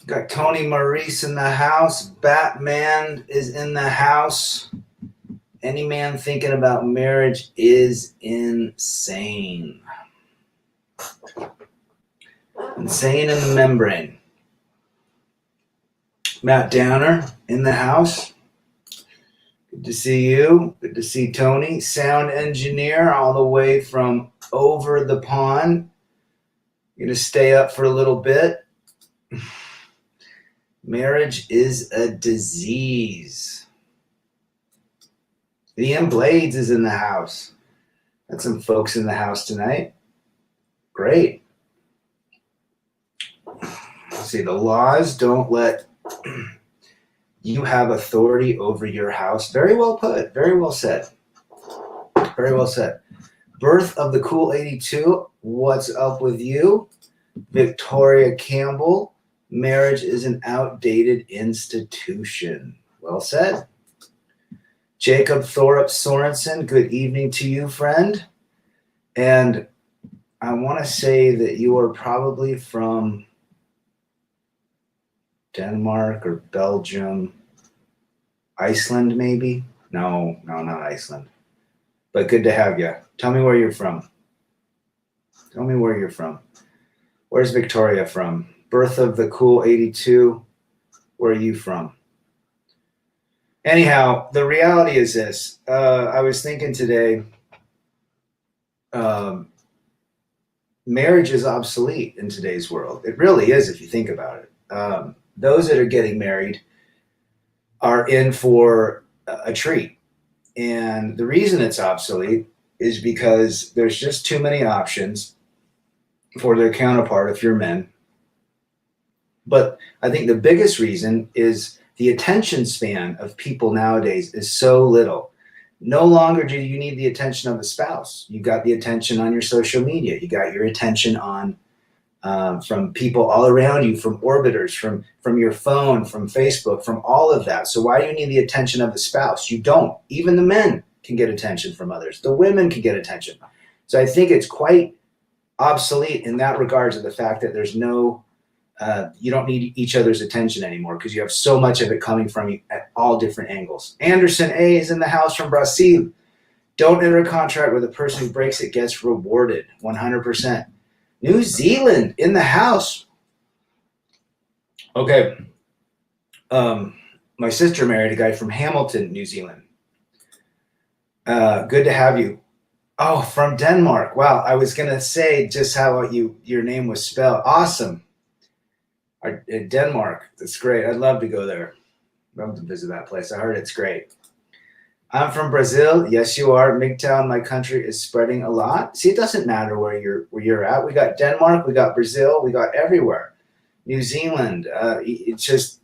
Got Tony Maurice in the house. Batman is in the house. Any man thinking about marriage is insane. Insane in the membrane. Matt Downer in the house. Good to see you. Good to see Tony. Sound engineer all the way from over the pond. You're going to stay up for a little bit. Marriage is a disease. Ian Blades is in the house. Got some folks in the house tonight. Great. Let's see, the laws don't let you have authority over your house. Very well put. Very well said. Very well said. Birth of the Cool 82. What's up with you? Victoria Campbell. Marriage is an outdated institution. Well said. Jacob Thorup Sorensen, good evening to you, friend. And I want to say that you are probably from Denmark or Belgium, Iceland maybe? No, not Iceland. But good to have you. Tell me where you're from. Tell me where you're from. Where's Victoria from? Birth of the Cool 82. Where are you from? Anyhow, the reality is this. I was thinking today, marriage is obsolete in today's world. It really is if you think about it. Those that are getting married are in for a treat. And the reason it's obsolete is because there's just too many options for their counterpart if you're men. But I think the biggest reason is the attention span of people nowadays is so little. No longer do you need the attention of a spouse. You got the attention on your social media. You got your attention on from people all around you, from orbiters, from your phone, from Facebook, from all of that. So why do you need the attention of the spouse? You don't. Even the men can get attention from others. The women can get attention. So I think it's quite obsolete in that regards of the fact that there's no, you don't need each other's attention anymore because you have so much of it coming from you at all different angles. Anderson A is in the house from Brazil. Don't enter a contract where the person who breaks it gets rewarded. 100%. New Zealand in the house. Okay. My sister married a guy from Hamilton, New Zealand. Good to have you. Oh, from Denmark. Wow. I was going to say just how your name was spelled. Awesome. Denmark. That's great. I'd love to go there. Love to visit that place. I heard it's great. I'm from Brazil. Yes, you are. MGTOW, my country, is spreading a lot. See, it doesn't matter where you're at. We got Denmark, we got Brazil, we got everywhere. New Zealand. It's just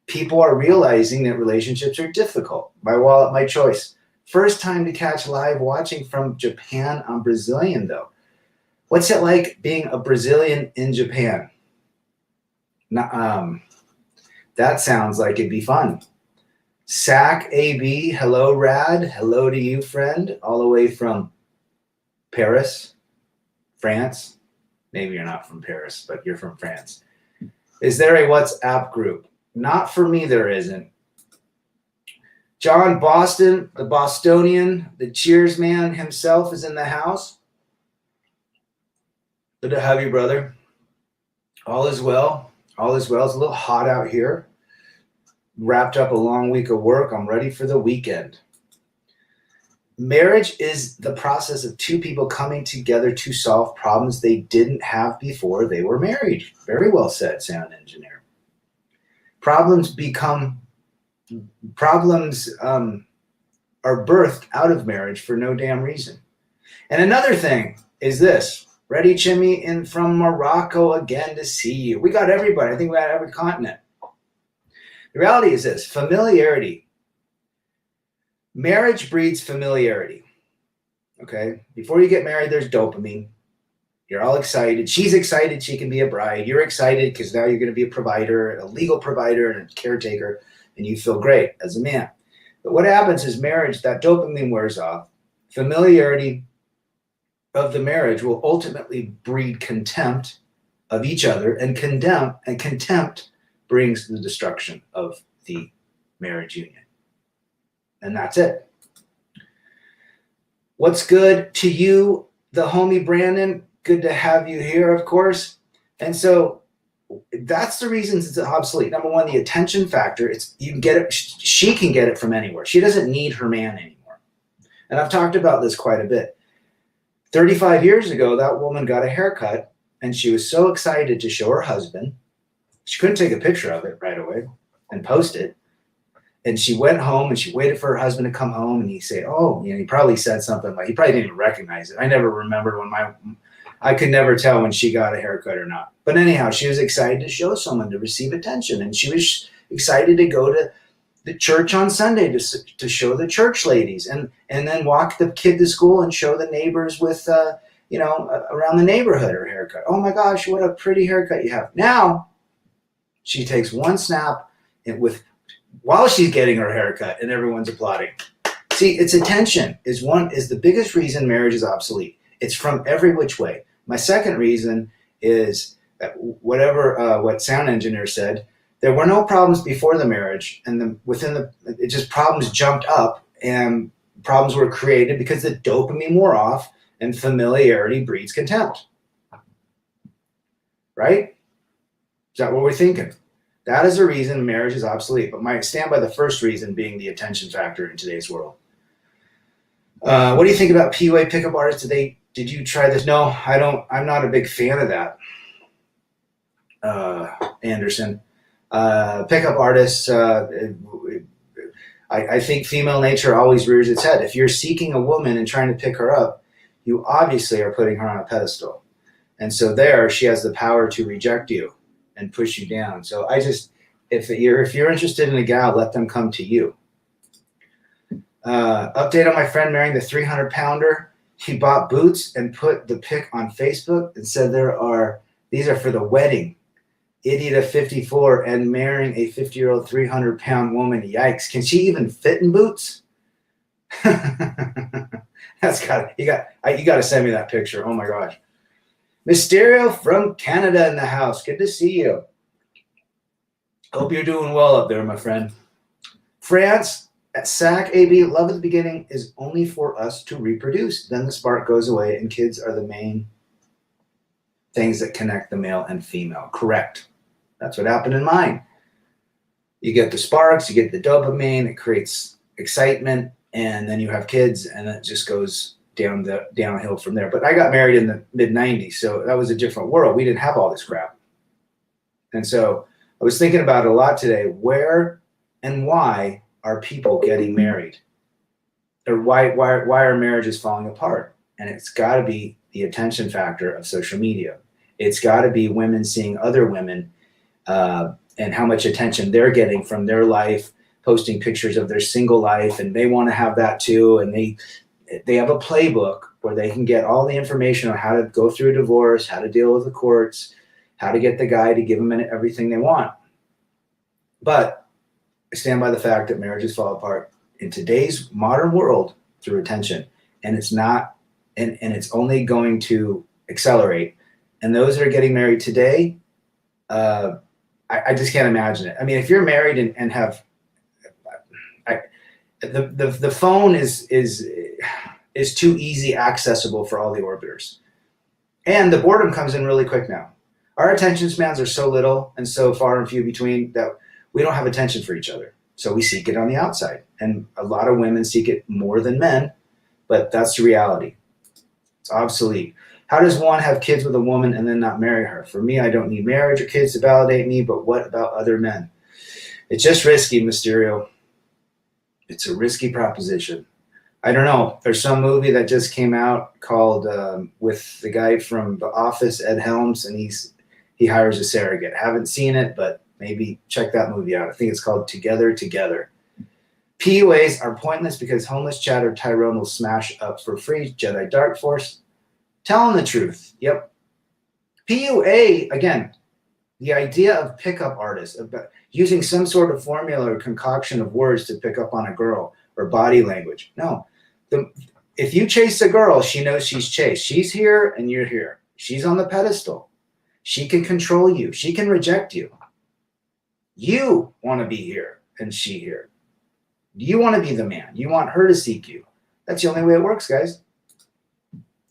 people are realizing that relationships are difficult. My wallet, my choice. First time to catch live watching from Japan. I'm Brazilian, though. What's it like being a Brazilian in Japan? That sounds like it'd be fun. Sac AB, hello, Rad. Hello to you, friend, all the way from Paris, France. Maybe you're not from Paris, but you're from France. Is there a WhatsApp group? Not for me, there isn't. John Boston, the Bostonian, the Cheers man himself is in the house. Good to have you, brother. All is well. All is well. It's a little hot out here. Wrapped up a long week of work. I'm ready for the weekend. Marriage is the process of two people coming together to solve problems they didn't have before they were married. Very well said, sound engineer. Problems are birthed out of marriage for no damn reason. And another thing is this. Ready, Chimmy, in from Morocco again to see you. We got everybody. I think we got every continent. The reality is this, familiarity. Marriage breeds familiarity, okay? Before you get married, there's dopamine. You're all excited. She's excited she can be a bride. You're excited because now you're going to be a provider, a legal provider and a caretaker, and you feel great as a man. But what happens is marriage, that dopamine wears off. Familiarity of the marriage will ultimately breed contempt of each other, and contempt brings the destruction of the marriage union. And that's it. What's good to you, the homie Brandon? Good to have you here, of course. And so that's the reasons it's obsolete. Number one, the attention factor. You can get it. She can get it from anywhere. She doesn't need her man anymore. And I've talked about this quite a bit. 35 years ago, that woman got a haircut, and she was so excited to show her husband. She couldn't take a picture of it right away and post it. And she went home and she waited for her husband to come home, and he said, oh, he probably said something like, he probably didn't even recognize it. I never remembered I could never tell when she got a haircut or not. But anyhow, she was excited to show someone, to receive attention. And she was excited to go to the church on Sunday to show the church ladies, and then walk the kid to school and show the neighbors with, around the neighborhood her haircut. Oh my gosh, what a pretty haircut you have. Now, she takes one snap while she's getting her haircut, and everyone's applauding. See, it's attention is the biggest reason marriage is obsolete. It's from every which way. My second reason is what sound engineer said. There were no problems before the marriage, and problems jumped up, and problems were created because the dopamine wore off, and familiarity breeds contempt. Right? Is that what we're thinking? That is the reason marriage is obsolete. But I stand by the first reason being the attention factor in today's world. What do you think about PUA pickup artists? Did you try this? No, I don't. I'm not a big fan of that, Anderson. Pickup artists, I think female nature always rears its head. If you're seeking a woman and trying to pick her up, you obviously are putting her on a pedestal. And so she has the power to reject you and push you down. So if you're interested in a gal, let them come to you. Update on my friend marrying the 300-pounder. He bought boots and put the pic on Facebook and said these are for the wedding. Idiot of 54 and marrying a 50-year-old 300-pound woman. Yikes. Can she even fit in boots? You got to send me that picture. Oh my gosh. Mysterio from Canada in the house. Good to see you. Hope you're doing well up there, my friend. France, at SAC AB, love at the beginning is only for us to reproduce. Then the spark goes away, and kids are the main things that connect the male and female. Correct. That's what happened in mine. You get the sparks, you get the dopamine, it creates excitement, and then you have kids, and it just goes downhill from there. But I got married in the mid-90s, so that was a different world. We didn't have all this crap. And so I was thinking about it a lot today. Where and why are people getting married? Or why are marriages falling apart? And it's got to be the attention factor of social media. It's got to be women seeing other women and how much attention they're getting from their life, posting pictures of their single life, and they want to have that too. And they have a playbook where they can get all the information on how to go through a divorce, how to deal with the courts, how to get the guy to give them everything they want. But I stand by the fact that marriages fall apart in today's modern world through attention, and it's not, and it's only going to accelerate. And those that are getting married today, I just can't imagine it. I mean, if you're married and have, the phone is too easy accessible for all the orbiters, and the boredom comes in really quick now. Our attention spans are so little and so far and few between that we don't have attention for each other. So we seek it on the outside, and a lot of women seek it more than men, but that's the reality. It's obsolete. How does one have kids with a woman and then not marry her? For me, I don't need marriage or kids to validate me, but what about other men? It's just risky, Mysterio. It's a risky proposition. I don't know. There's some movie that just came out called with the guy from The Office, Ed Helms, and he hires a surrogate. Haven't seen it, but maybe check that movie out. I think it's called Together. PUAs are pointless because homeless Chad or Tyrone will smash up for free. Jedi Dark Force. Telling the truth. Yep. PUA, again, the idea of pickup artists, about using some sort of formula or concoction of words to pick up on a girl or body language. No. If you chase a girl, she knows she's chased. She's here and you're here. She's on the pedestal. She can control you. She can reject you. You want to be here and she here. You want to be the man. You want her to seek you. That's the only way it works, guys.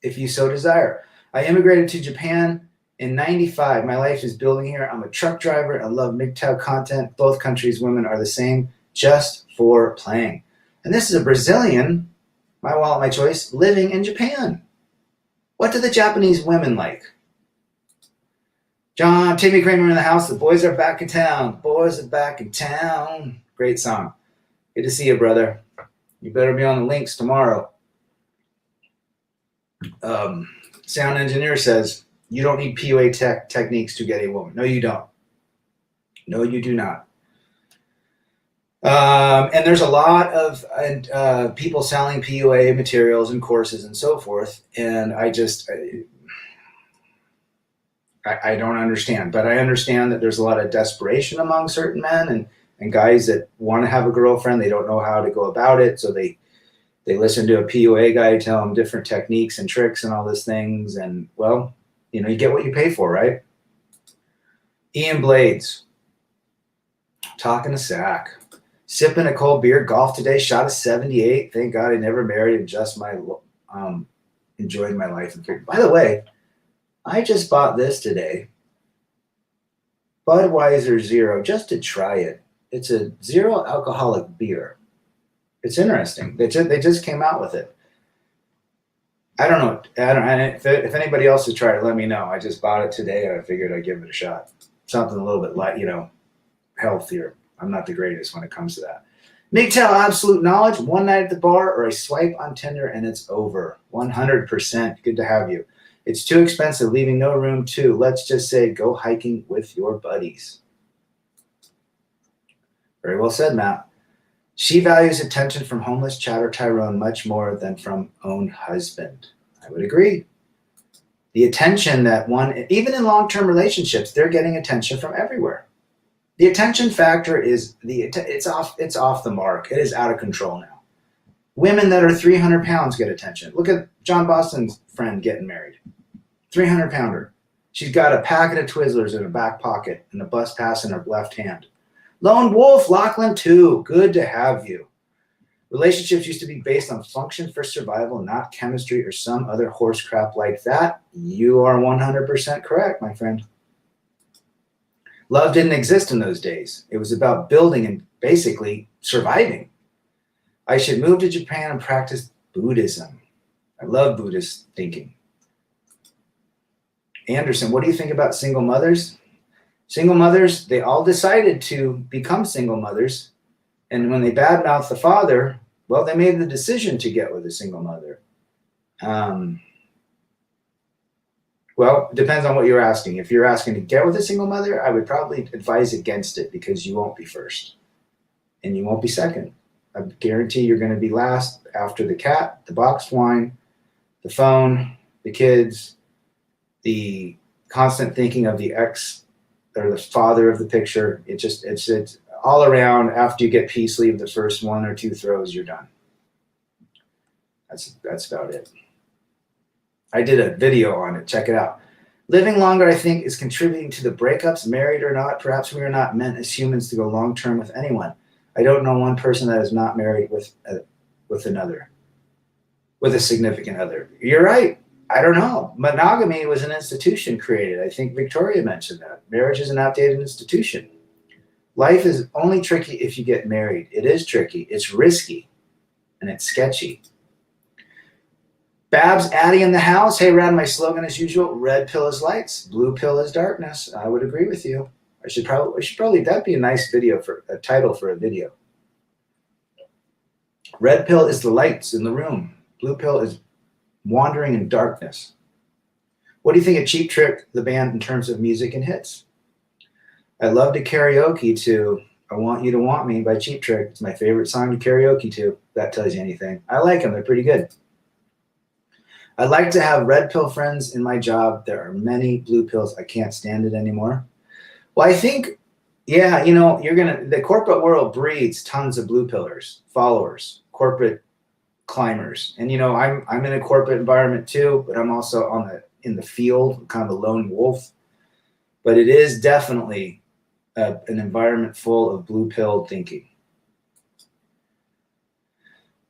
If you so desire. I immigrated to Japan in 95. My life is building here. I'm a truck driver. I love MGTOW content. Both countries' women are the same, just for playing. And this is a Brazilian, my wallet, my choice, living in Japan. What do the Japanese women like? John, Timmy Kramer in the house. The boys are back in town. Boys are back in town. Great song. Good to see you, brother. You better be on the links tomorrow. Sound engineer says, you don't need PUA techniques to get a woman. No, you don't. No, you do not. And there's a lot of people selling PUA materials and courses and so forth. And I don't understand. But I understand that there's a lot of desperation among certain men and guys that want to have a girlfriend. They don't know how to go about it. So they listen to a PUA guy tell them different techniques and tricks and all these things. And, well, you know, you get what you pay for, right? Ian Blades. Talking to Sack. Sipping a cold beer. Golf today. Shot a 78. Thank God I never married and just enjoying my life. By the way, I just bought this today. Budweiser Zero, just to try it. It's a zero alcoholic beer. It's interesting. They just came out with it. I don't know. If anybody else has tried it, let me know. I just bought it today and I figured I'd give it a shot. Something a little bit light, healthier. I'm not the greatest when it comes to that. MGTOW absolute knowledge. One night at the bar or a swipe on Tinder and it's over. 100%. Good to have you. It's too expensive, leaving no room to, let's just say, go hiking with your buddies. Very well said, Matt. She values attention from homeless chatter Tyrone much more than from own husband. I would agree. The attention that even in long-term relationships, they're getting attention from everywhere. The attention factor it's off the mark. It is out of control now. Women that are 300 pounds get attention. Look at John Boston's friend getting married. 300-pounder. She's got a packet of Twizzlers in her back pocket and a bus pass in her left hand. Lone Wolf, Lachlan too. Good to have you. Relationships used to be based on function for survival, not chemistry or some other horse crap like that. You are 100% correct, my friend. Love didn't exist in those days. It was about building and basically surviving. I should move to Japan and practice Buddhism. I love Buddhist thinking. Anderson, what do you think about single mothers? Single mothers, they all decided to become single mothers. And when they badmouthed the father, well, they made the decision to get with a single mother. Well, it depends on what you're asking. If you're asking to get with a single mother, I would probably advise against it because you won't be first and you won't be second. I guarantee you're going to be last after the cat, the boxed wine, the phone, the kids, the constant thinking of the ex or the father of the picture. It's all around. After you get peace leave the first one or two throws, you're done. That's about it. I did a video on it. Check it out. Living longer, I think, is contributing to the breakups, married or not. Perhaps we are not meant as humans to go long term with anyone. I don't know one person that is not married with another, with a significant other. You're right. I don't know. Monogamy was an institution created. I think Victoria mentioned that. Marriage is an outdated institution. Life is only tricky if you get married. It is tricky. It's risky. And it's sketchy. Babs, Addie in the house. Hey, Rad, my slogan as usual, red pill is lights, blue pill is darkness. I would agree with you. I should probably, that'd be a nice video for a title for a video. Red pill is the lights in the room. Blue pill is wandering in darkness. What do you think of Cheap Trick, the band, in terms of music and hits? I love to karaoke to I Want You to Want Me by Cheap Trick. It's my favorite song to karaoke to. If that tells you anything. I like them. They're pretty good. I like to have red pill friends in my job. There are many blue pills. I can't stand it anymore. Well, I think, yeah, the corporate world breeds tons of blue pillars, followers, corporate climbers. And, I'm in a corporate environment too, but I'm also in the field, kind of a lone wolf. But it is definitely an environment full of blue pill thinking.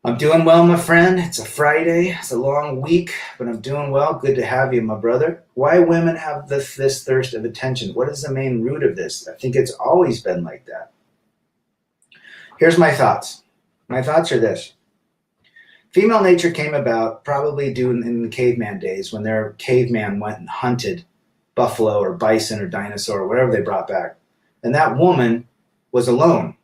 I'm doing well, my friend. It's a Friday. It's a long week, but I'm doing well. Good to have you, my brother. Why women have this thirst of attention? What is the main root of this? I think it's always been like that. Here's my thoughts. My thoughts are this. Female nature came about probably in the caveman days when their caveman went and hunted buffalo or bison or dinosaur or whatever they brought back. And that woman was alone.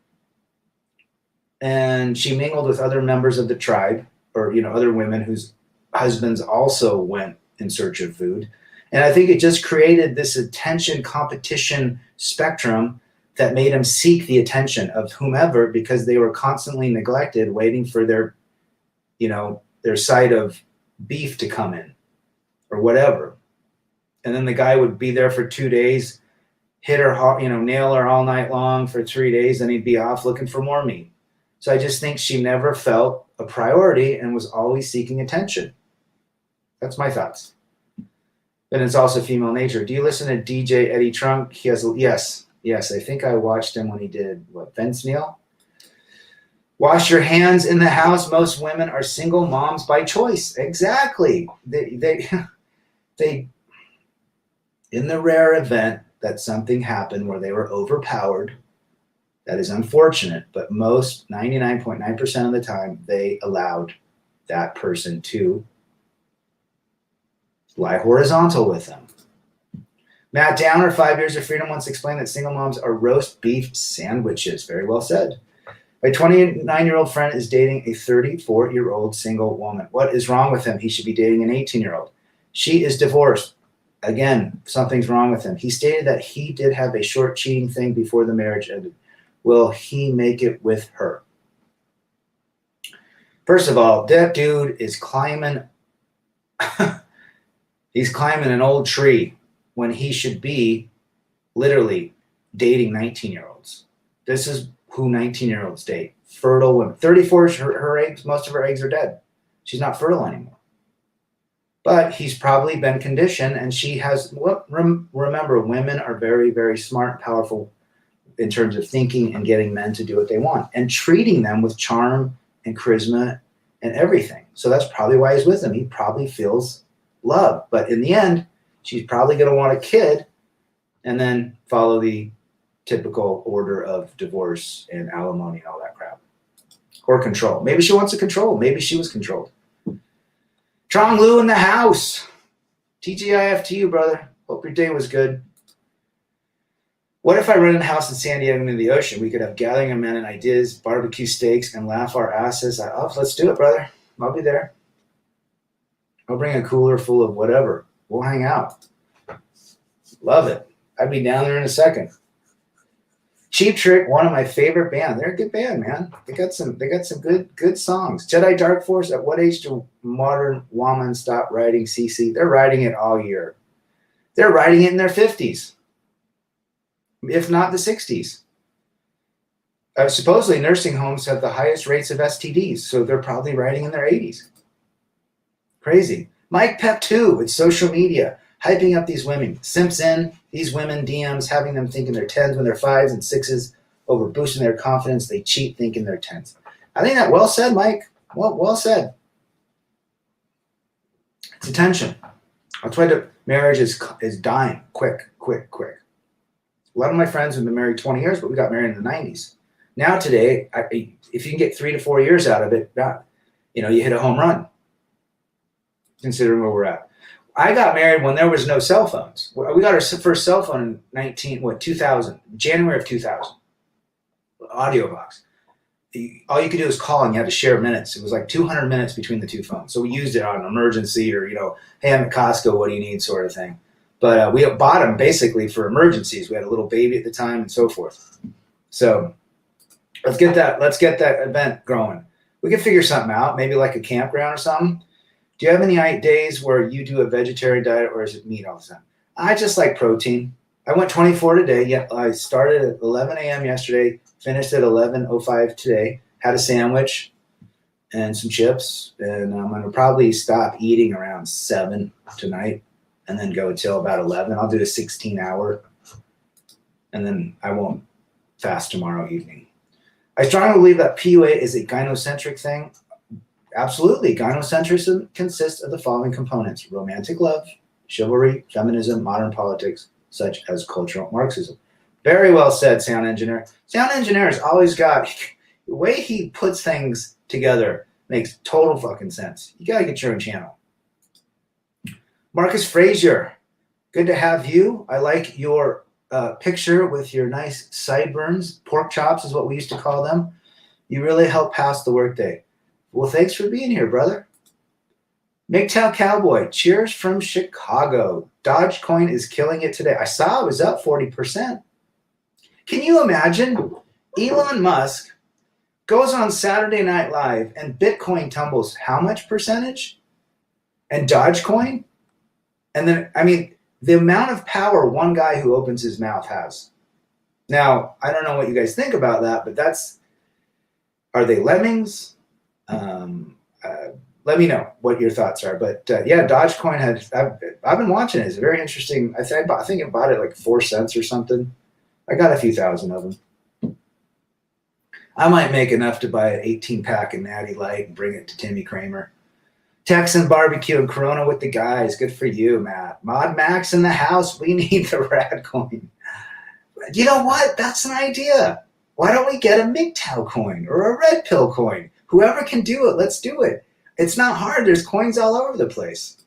And she mingled with other members of the tribe, or other women whose husbands also went in search of food. And I think it just created this attention competition spectrum that made them seek the attention of whomever, because they were constantly neglected, waiting for their side of beef to come in or whatever. And then the guy would be there for 2 days, hit her, nail her all night long for 3 days, then he'd be off looking for more meat. So I just think she never felt a priority and was always seeking attention. That's my thoughts. And it's also female nature. Do you listen to DJ Eddie Trunk? Yes. I think I watched him when he did Vince Neil? Wash your hands in the house. Most women are single moms by choice. Exactly. They in the rare event that something happened where they were overpowered, that is unfortunate, but most 99.9% of the time, they allowed that person to lie horizontal with them. Matt Downer, 5 Years of Freedom, wants to explain that single moms are roast beef sandwiches. Very well said. My 29-year-old friend is dating a 34-year-old single woman. What is wrong with him? He should be dating an 18-year-old. She is divorced. Again, something's wrong with him. He stated that he did have a short cheating thing before the marriage ended. Will he make it with her? First of all, that dude is climbing. He's climbing an old tree when he should be literally dating 19-year-olds. This is who 19-year-olds date. Fertile women. 34, her eggs, most of her eggs are dead. She's not fertile anymore. But he's probably been conditioned, and she has. Remember, women are very, very smart and powerful in terms of thinking and getting men to do what they want and treating them with charm and charisma and everything. So that's probably why he's with them. He probably feels love. But in the end, she's probably going to want a kid and then follow the typical order of divorce and alimony and all that crap. Or control. Maybe she wants to control. Maybe she was controlled. Trong Lu in the house. TGIF to you, brother. Hope your day was good. What if I rent a house in San Diego near the ocean? We could have gathering of men and ideas, barbecue steaks, and laugh our asses off. Let's do it, brother. I'll be there. I'll bring a cooler full of whatever. We'll hang out. Love it. I'd be down there in a second. Cheap Trick, one of my favorite bands. They're a good band, man. They got some good songs. Jedi Dark Force, at what age do modern women stop riding CC? They're riding it all year. They're riding it in their 50s. If not the 60s. Supposedly nursing homes have the highest rates of STDs, so they're probably riding in their 80s. Crazy. Mike Pep 2, it's social media, hyping up these women. Simps in, these women DMs, having them thinking they're 10s when they're 5s and 6s, over boosting their confidence. They cheat thinking they're 10s. I think that well said, Mike. Well said. It's attention. That's why the marriage is dying quick. A lot of my friends have been married 20 years, but we got married in the 90s. Now today, if you can get 3 to 4 years out of it, you hit a home run, considering where we're at. I got married when there was no cell phones. We got our first cell phone in 2000, January of 2000. Audio box. All you could do was call, and you had to share minutes. It was like 200 minutes between the two phones. So we used it on an emergency or, hey, I'm at Costco, what do you need, sort of thing. But we bought them basically for emergencies. We had a little baby at the time and so forth. So let's get that event growing. We can figure something out, maybe like a campground or something. Do you have any days where you do a vegetarian diet, or is it meat all the time? I just like protein. I went 24 today. Yeah, I started at 11 a.m. yesterday, finished at 11:05 today, had a sandwich and some chips, and I'm going to probably stop eating around 7 tonight and then go till about 11. I'll do a 16-hour and then I won't fast tomorrow evening. I strongly believe that PUA is a gynocentric thing. Absolutely. Gynocentrism consists of the following components: romantic love, chivalry, feminism, modern politics, such as cultural Marxism. Very well said, sound engineer. Sound engineer has always got the way he puts things together makes total fucking sense. You gotta get your own channel. Marcus Frazier, good to have you. I like your picture with your nice sideburns. Pork chops is what we used to call them. You really help pass the workday. Well, thanks for being here, brother. MGTOW Cowboy, cheers from Chicago. Dogecoin is killing it today. I saw it was up 40%. Can you imagine? Elon Musk goes on Saturday Night Live and Bitcoin tumbles how much percentage? And Dogecoin? And then, I mean, the amount of power one guy who opens his mouth has. Now, I don't know what you guys think about that, but are they lemmings? Let me know what your thoughts are. But yeah, Dogecoin I've been watching it. It's very interesting. I think I bought it like 4 cents or something. I got a few thousand of them. I might make enough to buy an 18-pack of Natty Light and bring it to Timmy Kramer. Texan barbecue and Corona with the guys. Good for you, Matt. Mod Max in the house. We need the rad coin. You know what? That's an idea. Why don't we get a MGTOW coin or a red pill coin? Whoever can do it, let's do it. It's not hard. There's coins all over the place.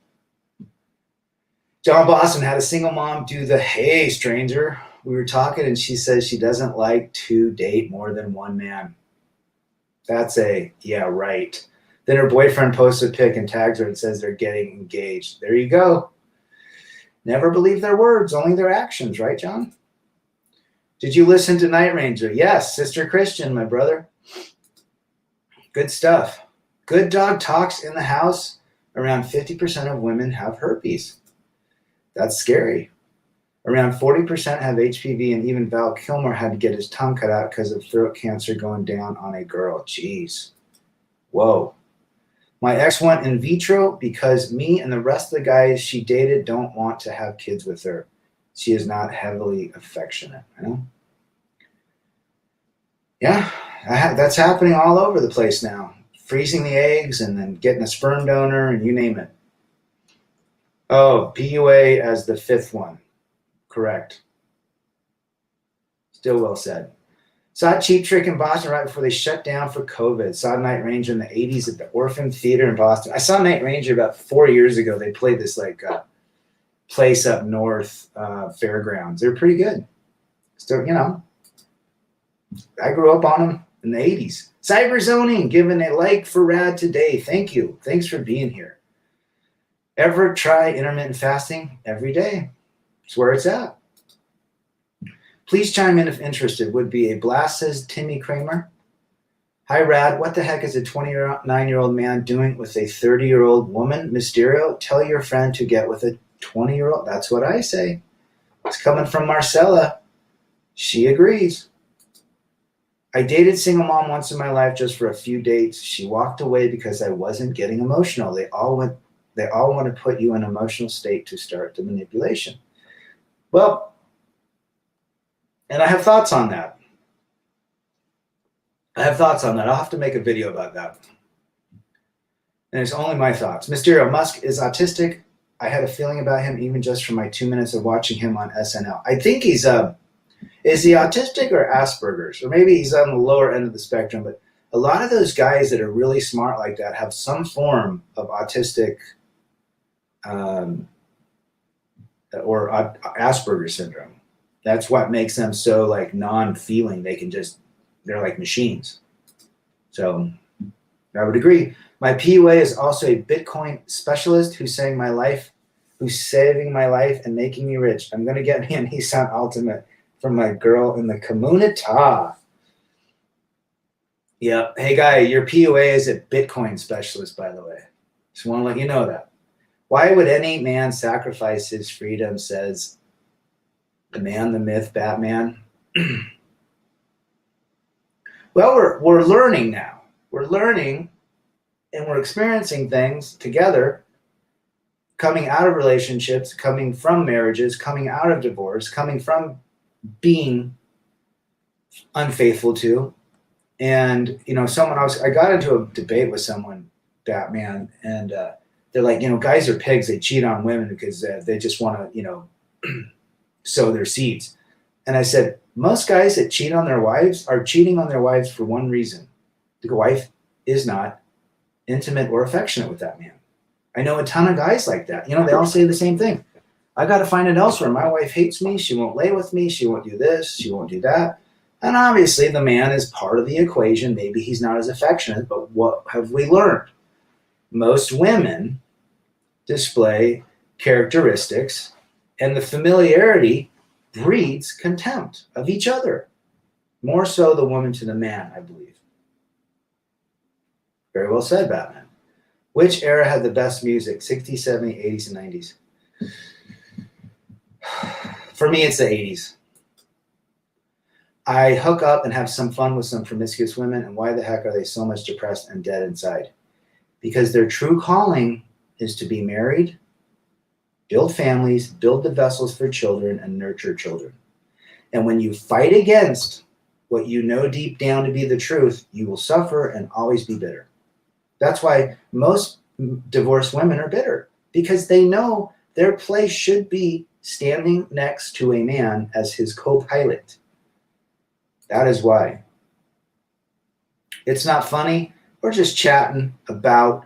John Boston had a single mom do the, hey, stranger. We were talking and she says she doesn't like to date more than one man. That's yeah, right. Then her boyfriend posts a pic and tags her and says they're getting engaged. There you go. Never believe their words, only their actions, right, John? Did you listen to Night Ranger? Yes, Sister Christian, my brother. Good stuff. Good dog talks in the house. Around 50% of women have herpes. That's scary. Around 40% have HPV, and even Val Kilmer had to get his tongue cut out because of throat cancer going down on a girl. Jeez. Whoa. My ex went in vitro because me and the rest of the guys she dated don't want to have kids with her. She is not heavily affectionate. You know? Yeah, that's happening all over the place now. Freezing the eggs and then getting a sperm donor and you name it. Oh, PUA as the 5th one. Correct. Still well said. Saw Cheap Trick in Boston right before they shut down for COVID. Saw Night Ranger in the 80s at the Orpheum Theater in Boston. I saw Night Ranger about 4 years ago. They played this place up north, fairgrounds. They're pretty good. Still, I grew up on them in the 80s. Cyberzoning, giving a like for Rad today. Thank you. Thanks for being here. Ever try intermittent fasting? Every day. It's where it's at. Please chime in if interested. Would be a blast, says Timmy Kramer. Hi, Rad. What the heck is a 29-year-old man doing with a 30-year-old woman? Mysterio, tell your friend to get with a 20-year-old. That's what I say. It's coming from Marcella. She agrees. I dated single mom once in my life just for a few dates. She walked away because I wasn't getting emotional. They all want to put you in an emotional state to start the manipulation. Well, and I have thoughts on that. I'll have to make a video about that. And it's only my thoughts. Mysterio, Musk is autistic. I had a feeling about him even just from my 2 minutes of watching him on SNL. I think he's is he autistic or Asperger's? Or maybe he's on the lower end of the spectrum. But a lot of those guys that are really smart like that have some form of autistic or Asperger's syndrome. That's what makes them so non-feeling. They're like machines. So I would agree. My PUA is also a Bitcoin specialist who's saving my life and making me rich. I'm going to get me a Nissan Ultimate from my girl in the community. Yeah. Hey, guy, your PUA is a Bitcoin specialist, by the way. Just want to let you know that. Why would any man sacrifice his freedom, says the man, the myth, Batman? Well, we're learning now. We're learning and we're experiencing things together, coming out of relationships, coming from marriages, coming out of divorce, coming from being unfaithful to. And, I got into a debate with someone, Batman, and they're like, guys are pigs. They cheat on women because they just want to, sow their seeds. And I said, most guys that cheat on their wives are cheating on their wives for one reason. The wife is not intimate or affectionate with that man. I know a ton of guys like that. They all say the same thing. I got to find it elsewhere. My wife hates me. She won't lay with me. She won't do this. She won't do that. And obviously the man is part of the equation. Maybe he's not as affectionate, but what have we learned? Most women display characteristics, and the familiarity breeds contempt of each other. More so the woman to the man, I believe. Very well said, Batman. Which era had the best music? 60s, 70s, 80s, and 90s? For me, it's the 80s. I hook up and have some fun with some promiscuous women, and why the heck are they so much depressed and dead inside? Because their true calling is to be married, build families, build the vessels for children, and nurture children. And when you fight against what you know deep down to be the truth, you will suffer and always be bitter. That's why most divorced women are bitter, because they know their place should be standing next to a man as his co-pilot. That is why. It's not funny. We're just chatting about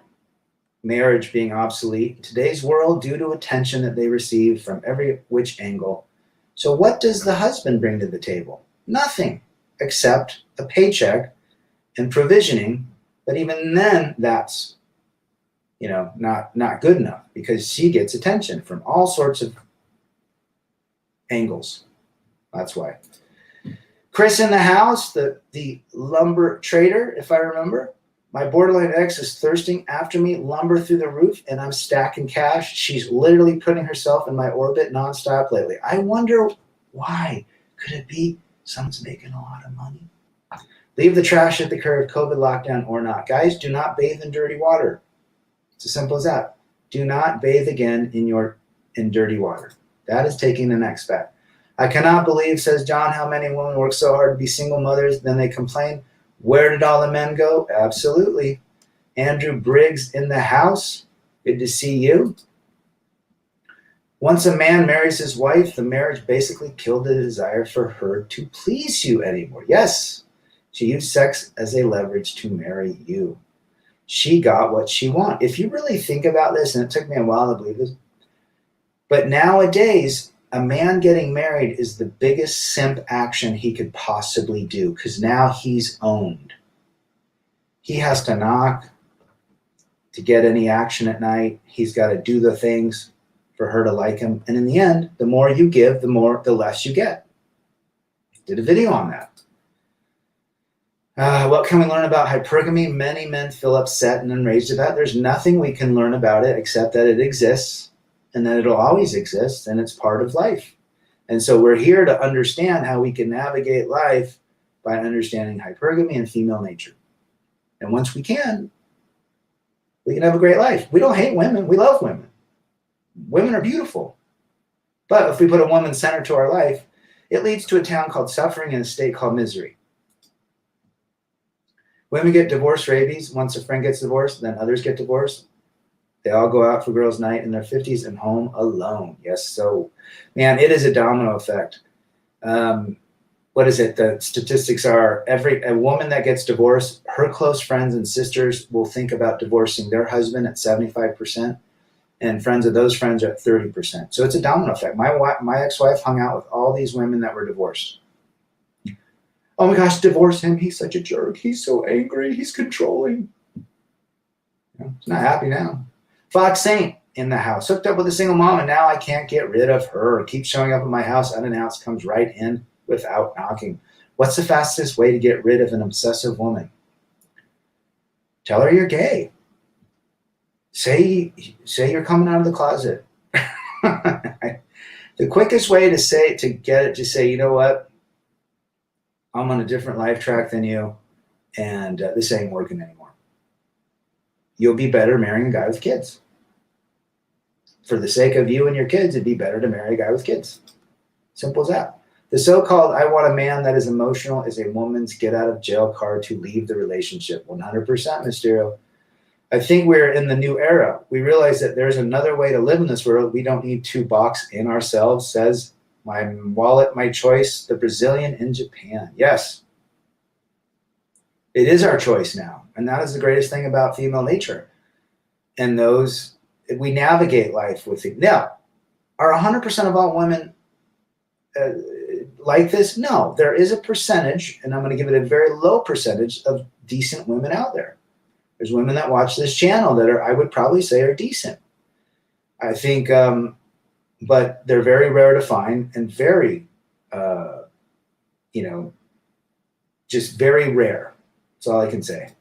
marriage being obsolete in today's world due to attention that they receive from every which angle. So what does the husband bring to the table? Nothing except a paycheck and provisioning. But even then, that's not good enough, because she gets attention from all sorts of angles. That's why. Chris in the house, the lumber trader, if I remember. My borderline ex is thirsting after me, lumber through the roof, and I'm stacking cash. She's literally putting herself in my orbit nonstop lately. I wonder why. Could it be someone's making a lot of money? Leave the trash at the curb, COVID lockdown or not. Guys, do not bathe in dirty water. It's as simple as that. Do not bathe again in dirty water. That is taking the next step. I cannot believe, says John, how many women work so hard to be single mothers, then they complain. Where did all the men go? Absolutely. Andrew Briggs in the house. Good to see you. Once a man marries his wife, the marriage basically killed the desire for her to please you anymore. Yes, she used sex as a leverage to marry you. She got what she wanted. If you really think about this, and it took me a while to believe this, but nowadays, a man getting married is the biggest simp action he could possibly do, because now he's owned. He has to knock to get any action at night. He's got to do the things for her to like him. And in the end, the more you give, the less you get. Did a video on that. What can we learn about hypergamy? Many men feel upset and enraged about it. There's nothing we can learn about it except that it exists, and that it'll always exist, and it's part of life. And so we're here to understand how we can navigate life by understanding hypergamy and female nature. And once we can have a great life. We don't hate women. We love women. Women are beautiful. But if we put a woman center to our life, it leads to a town called suffering and a state called misery. Women get divorce rabies. Once a friend gets divorced, then others get divorced. They all go out for girls' night in their 50s and home alone. Yes, so, man, it is a domino effect. What is it? The statistics are a woman that gets divorced, her close friends and sisters will think about divorcing their husband at 75%, and friends of those friends are at 30%. So it's a domino effect. My ex-wife hung out with all these women that were divorced. Oh my gosh, divorce him. He's such a jerk. He's so angry. He's controlling. He's not happy now. Fox Saint in the house. Hooked up with a single mom, and now I can't get rid of her. Keeps showing up at my house unannounced, comes right in without knocking. What's the fastest way to get rid of an obsessive woman? Tell her you're gay. Say you're coming out of the closet. The quickest way to say, you know what? I'm on a different life track than you, and this ain't working anymore. You'll be better marrying a guy with kids. For the sake of you and your kids, it'd be better to marry a guy with kids. Simple as that. The so-called "I want a man that is emotional" is a woman's get-out-of-jail card to leave the relationship. 100%, Mysterio. I think we're in the new era. We realize that there's another way to live in this world. We don't need to box in ourselves, says my wallet, my choice, the Brazilian in Japan. Yes, it is our choice now. And that is the greatest thing about female nature. And those, we navigate life with it. Now, are 100% of all women like this? No, there is a percentage, and I'm going to give it a very low percentage of decent women out there. There's women that watch this channel that are, I would probably say, are decent. I think, but they're very rare to find and very, just very rare. That's all I can say.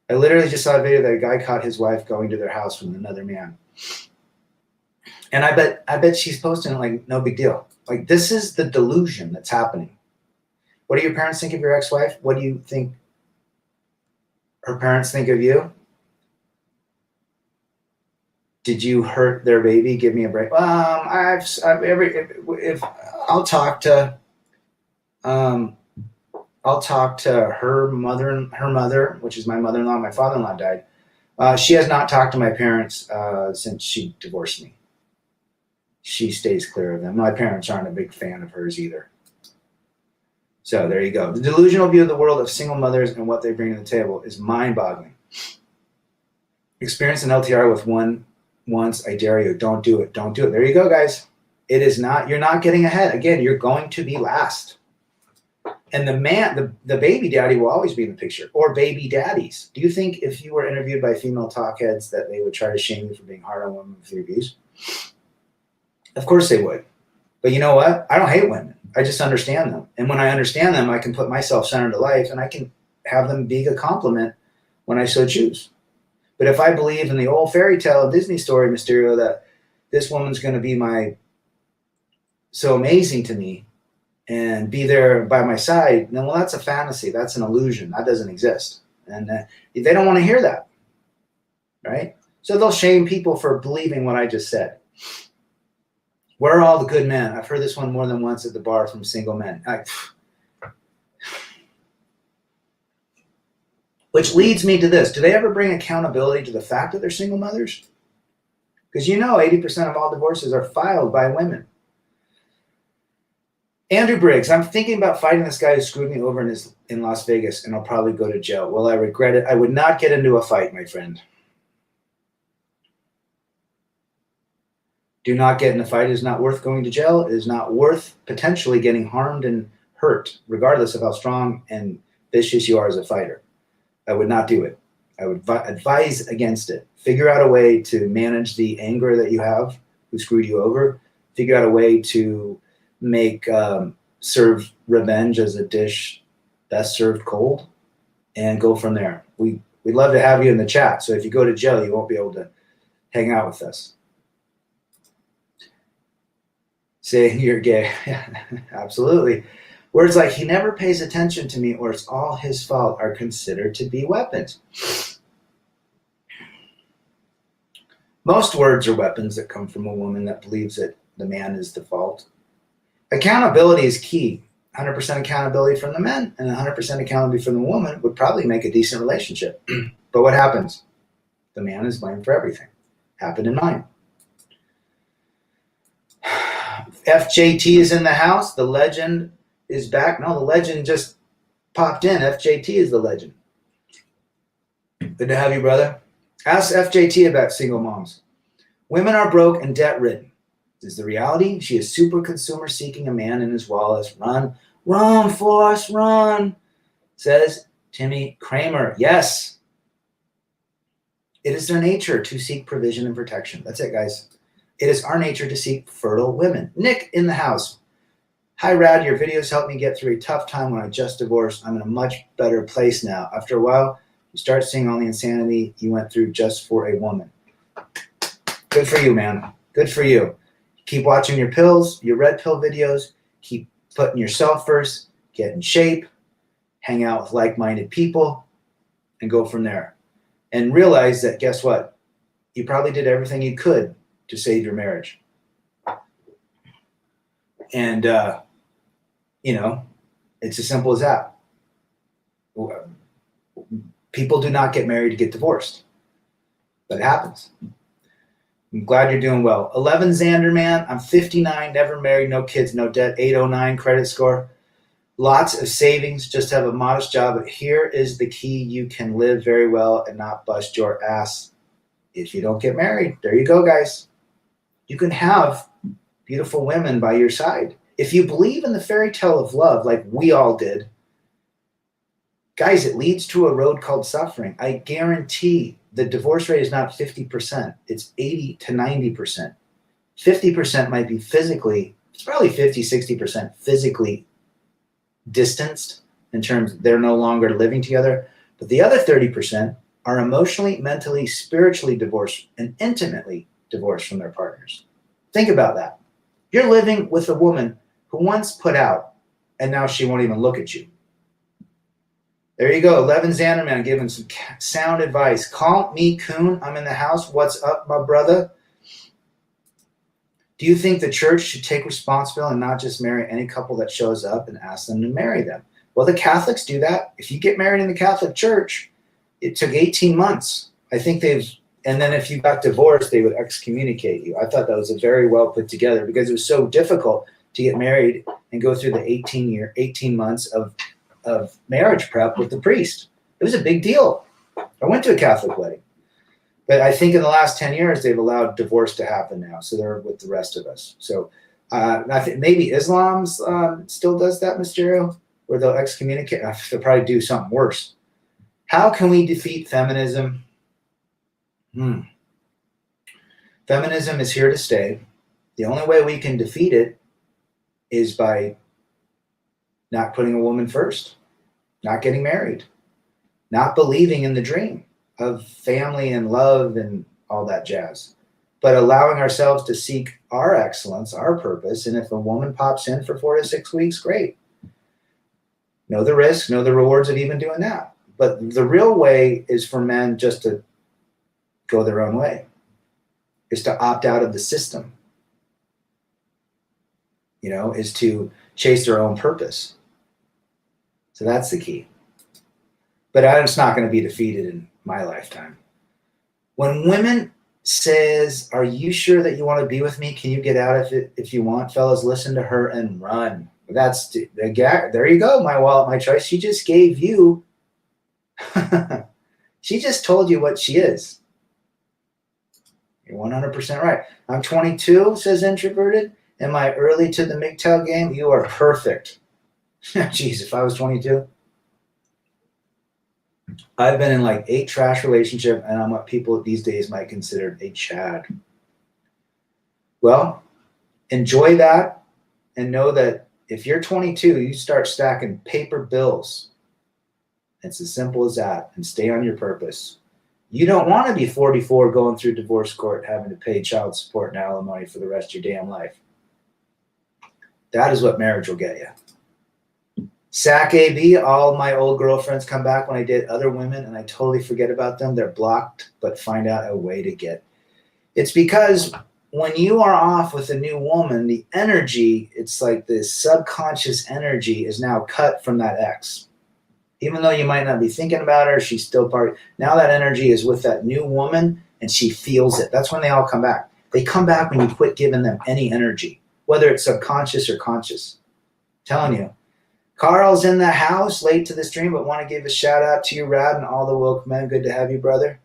I literally just saw a video that a guy caught his wife going to their house from another man. And I bet she's posting it like no big deal. Like, this is the delusion that's happening. What do your parents think of your ex-wife? What do you think her parents think of you? Did you hurt their baby? Give me a break. I'll talk to her mother, which is my mother-in-law. My father-in-law died. She has not talked to my parents since she divorced me. She stays clear of them. My parents aren't a big fan of hers either. So there you go. The delusional view of the world of single mothers and what they bring to the table is mind-boggling. Experience an LTR with one once. I dare you. Don't do it. Don't do it. There you go, guys. It is not. You're not getting ahead. Again, you're going to be last. And the man, the baby daddy will always be in the picture, or baby daddies. Do you think if you were interviewed by female talkheads that they would try to shame you for being hard on women with your views? Of course they would. But you know what? I don't hate women. I just understand them. And when I understand them, I can put myself center to life, and I can have them be a compliment when I so choose. But if I believe in the old fairy tale Disney story, Mysterio, that this woman's going to be so amazing to me and be there by my side, then, well, that's a fantasy. That's an illusion. That doesn't exist. And they don't want to hear that, right? So they'll shame people for believing what I just said. Where are all the good men? I've heard this one more than once at the bar from single men. Which leads me to this. Do they ever bring accountability to the fact that they're single mothers? Because 80% of all divorces are filed by women. Andrew Briggs, I'm thinking about fighting this guy who screwed me over in Las Vegas, and I'll probably go to jail. Will I regret it? I would not get into a fight, my friend. Do not get in a fight. It is not worth going to jail. It is not worth potentially getting harmed and hurt, regardless of how strong and vicious you are as a fighter. I would not do it. I would advise against it. Figure out a way to manage the anger that you have, who screwed you over. Figure out a way to make serve revenge as a dish best served cold, and go from there. We'd love to have you in the chat. So if you go to jail, you won't be able to hang out with us. Saying you're gay. Absolutely. Words like "he never pays attention to me" or "it's all his fault" are considered to be weapons. Most words are weapons that come from a woman that believes that the man is the fault. Accountability is key. 100% accountability from the men and 100% accountability from the woman would probably make a decent relationship. But what happens? The man is blamed for everything. Happened in mine. FJT is in the house. The legend is back. No, the legend just popped in. FJT is the legend. Good to have you, brother. Ask FJT about single moms. Women are broke and debt-ridden. Is the reality? She is super consumer seeking a man in his wallet. Run, run, Forrest, run, says Timmy Kramer. Yes. It is their nature to seek provision and protection. That's it, guys. It is our nature to seek fertile women. Nick in the house. Hi, Rad. Your videos helped me get through a tough time when I just divorced. I'm in a much better place now. After a while, you start seeing all the insanity you went through just for a woman. Good for you, man. Good for you. Keep watching your pills, your red pill videos. Keep putting yourself first. Get in shape. Hang out with like-minded people. And go from there. And realize that, guess what? You probably did everything you could to save your marriage. And You know, it's as simple as that. People do not get married to get divorced, but it happens. I'm glad you're doing well. 11 Xander, man. I'm 59, never married, no kids, no debt, 809 credit score. Lots of savings, just have a modest job. But here is the key. You can live very well and not bust your ass if you don't get married. There you go, guys. You can have beautiful women by your side. If you believe in the fairy tale of love, like we all did, guys, it leads to a road called suffering. I guarantee the divorce rate is not 50%. It's 80 to 90%. 50% might be physically, it's probably 50, 60% physically distanced in terms they're no longer living together. But the other 30% are emotionally, mentally, spiritually divorced and intimately divorced from their partners. Think about that. You're living with a woman who once put out and now she won't even look at you. There you go. 11 Xanderman giving some sound advice. Call me Coon. I'm in the house. What's up, my brother? Do you think the church should take responsibility and not just marry any couple that shows up and ask them to marry them? Well, the Catholics do that. If you get married in the Catholic Church, it took 18 months. I think and then if you got divorced, they would excommunicate you. I thought that was a very well put together because it was so difficult to get married and go through the 18 months of marriage prep with the priest. It was a big deal. I went to a Catholic wedding. But I think in the last 10 years, they've allowed divorce to happen now. So they're with the rest of us. So I think maybe Islam still does that, Mysterio, where they'll excommunicate. They'll probably do something worse. How can we defeat feminism? Feminism is here to stay. The only way we can defeat it is by not putting a woman first, not getting married, not believing in the dream of family and love and all that jazz, but allowing ourselves to seek our excellence, our purpose. And if a woman pops in for 4 to 6 weeks, great. Know the risks, know the rewards of even doing that. But the real way is for men just to go their own way, is to opt out of the system, is to chase their own purpose. So that's the key. But it's not going to be defeated in my lifetime. When women says, "Are you sure that you want to be with me? Can you get out of it if you want?" Fellas, listen to her and run. That's the gag. There you go. My wallet, my choice. She just gave you. She just told you what she is. You're 100% right. I'm 22, says Introverted. Am I early to the MGTOW game? You are perfect. Jeez, if I was 22. I've been in like 8 trash relationships, and I'm what people these days might consider a Chad. Well, enjoy that and know that if you're 22, you start stacking paper bills. It's as simple as that, and stay on your purpose. You don't want to be 44 going through divorce court having to pay child support and alimony for the rest of your damn life. That is what marriage will get you. Sack AB, all my old girlfriends come back when I date other women and I totally forget about them. They're blocked, but find out a way to get. It's because when you are off with a new woman, the energy, it's like this subconscious energy is now cut from that ex. Even though you might not be thinking about her, she's still part. Now that energy is with that new woman and she feels it. That's when they all come back. They come back when you quit giving them any energy, whether it's subconscious or conscious. I'm telling you. Carl's in the house, late to the stream, but want to give a shout out to you, Rad, and all the woke men. Good to have you, brother.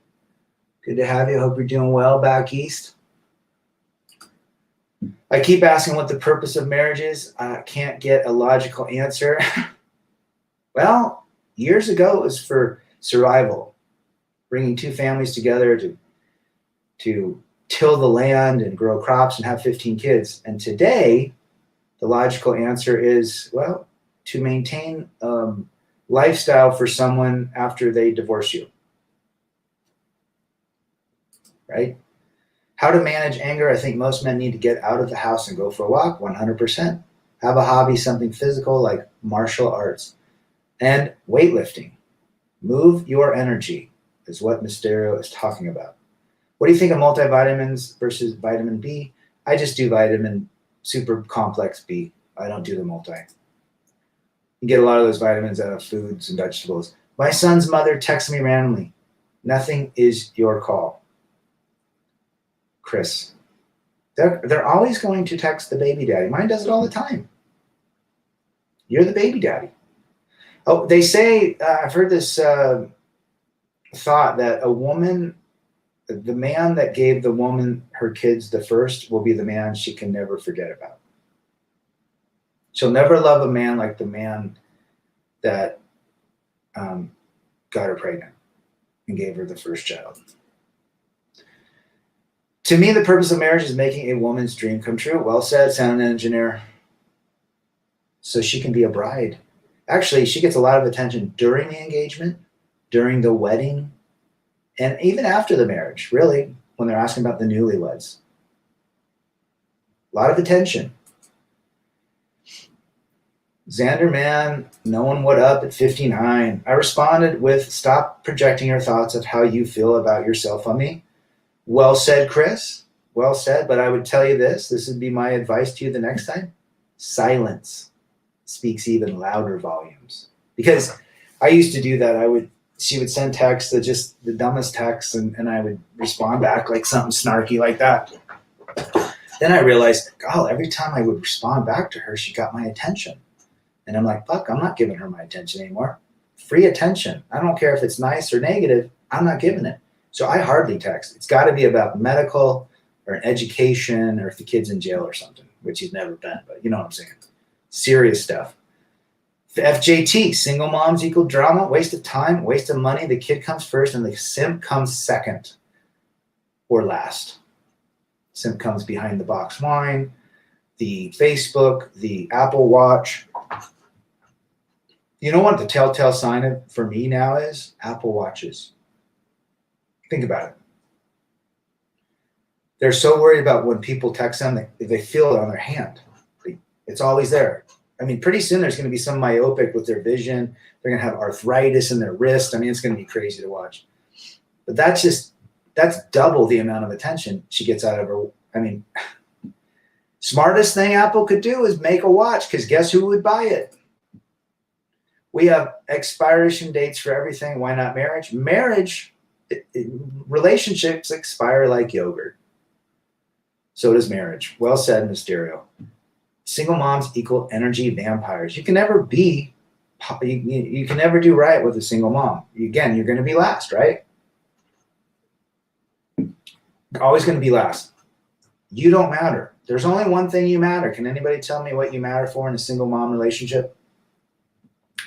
Good to have you. Hope you're doing well back east. I keep asking what the purpose of marriage is. I can't get a logical answer. Well, years ago, it was for survival, bringing 2 families together to till the land and grow crops and have 15 kids. And today, the logical answer is, well, to maintain lifestyle for someone after they divorce you, right? How to manage anger. I think most men need to get out of the house and go for a walk, 100%. Have a hobby, something physical like martial arts. And weightlifting. Move your energy is what Mysterio is talking about. What do you think of multivitamins versus vitamin B? I just do vitamin super complex B. I don't do the multi. You get a lot of those vitamins out of foods and vegetables. My son's mother texts me randomly. Nothing is your call. Chris. They're always going to text the baby daddy. Mine does it all the time. You're the baby daddy. Oh, they say, I've heard this thought that a woman, the man that gave the woman her kids the first will be the man she can never forget about. She'll never love a man like the man that got her pregnant and gave her the first child. To me, the purpose of marriage is making a woman's dream come true. Well said, sound engineer. So she can be a bride. Actually, she gets a lot of attention during the engagement, during the wedding, and even after the marriage, really, when they're asking about the newlyweds. A lot of attention. Xander, man, knowing what up at 59. I responded with, stop projecting your thoughts of how you feel about yourself on me. Well said, Chris. Well said, but I would tell you this. This would be my advice to you the next time. Silence speaks even louder volumes. Because I used to do that. She would send texts, just the dumbest texts, and I would respond back like something snarky like that. Then I realized, God, every time I would respond back to her, she got my attention. And I'm like, fuck, I'm not giving her my attention anymore. Free attention. I don't care if it's nice or negative. I'm not giving it. So I hardly text. It's got to be about medical or an education or if the kid's in jail or something, which he's never been, but you know what I'm saying. Serious stuff. The FJT, single moms equal drama, waste of time, waste of money. The kid comes first and the simp comes second or last. Simp comes behind the box wine, the Facebook, the Apple Watch. You know what the telltale sign for me now is? Apple Watches. Think about it. They're so worried about when people text them, they feel it on their hand. It's always there. I mean, pretty soon there's going to be some myopic with their vision. They're going to have arthritis in their wrist. I mean, it's going to be crazy to watch. But that's double the amount of attention she gets out of her. I mean, smartest thing Apple could do is make a watch, because guess who would buy it? We have expiration dates for everything. Why not marriage? Relationships expire like yogurt. So does marriage. Well said, Mysterio. Single moms equal energy vampires. You can never be, you can never do right with a single mom. Again, you're going to be last, right? Always going to be last. You don't matter. There's only one thing you matter. Can anybody tell me what you matter for in a single mom relationship?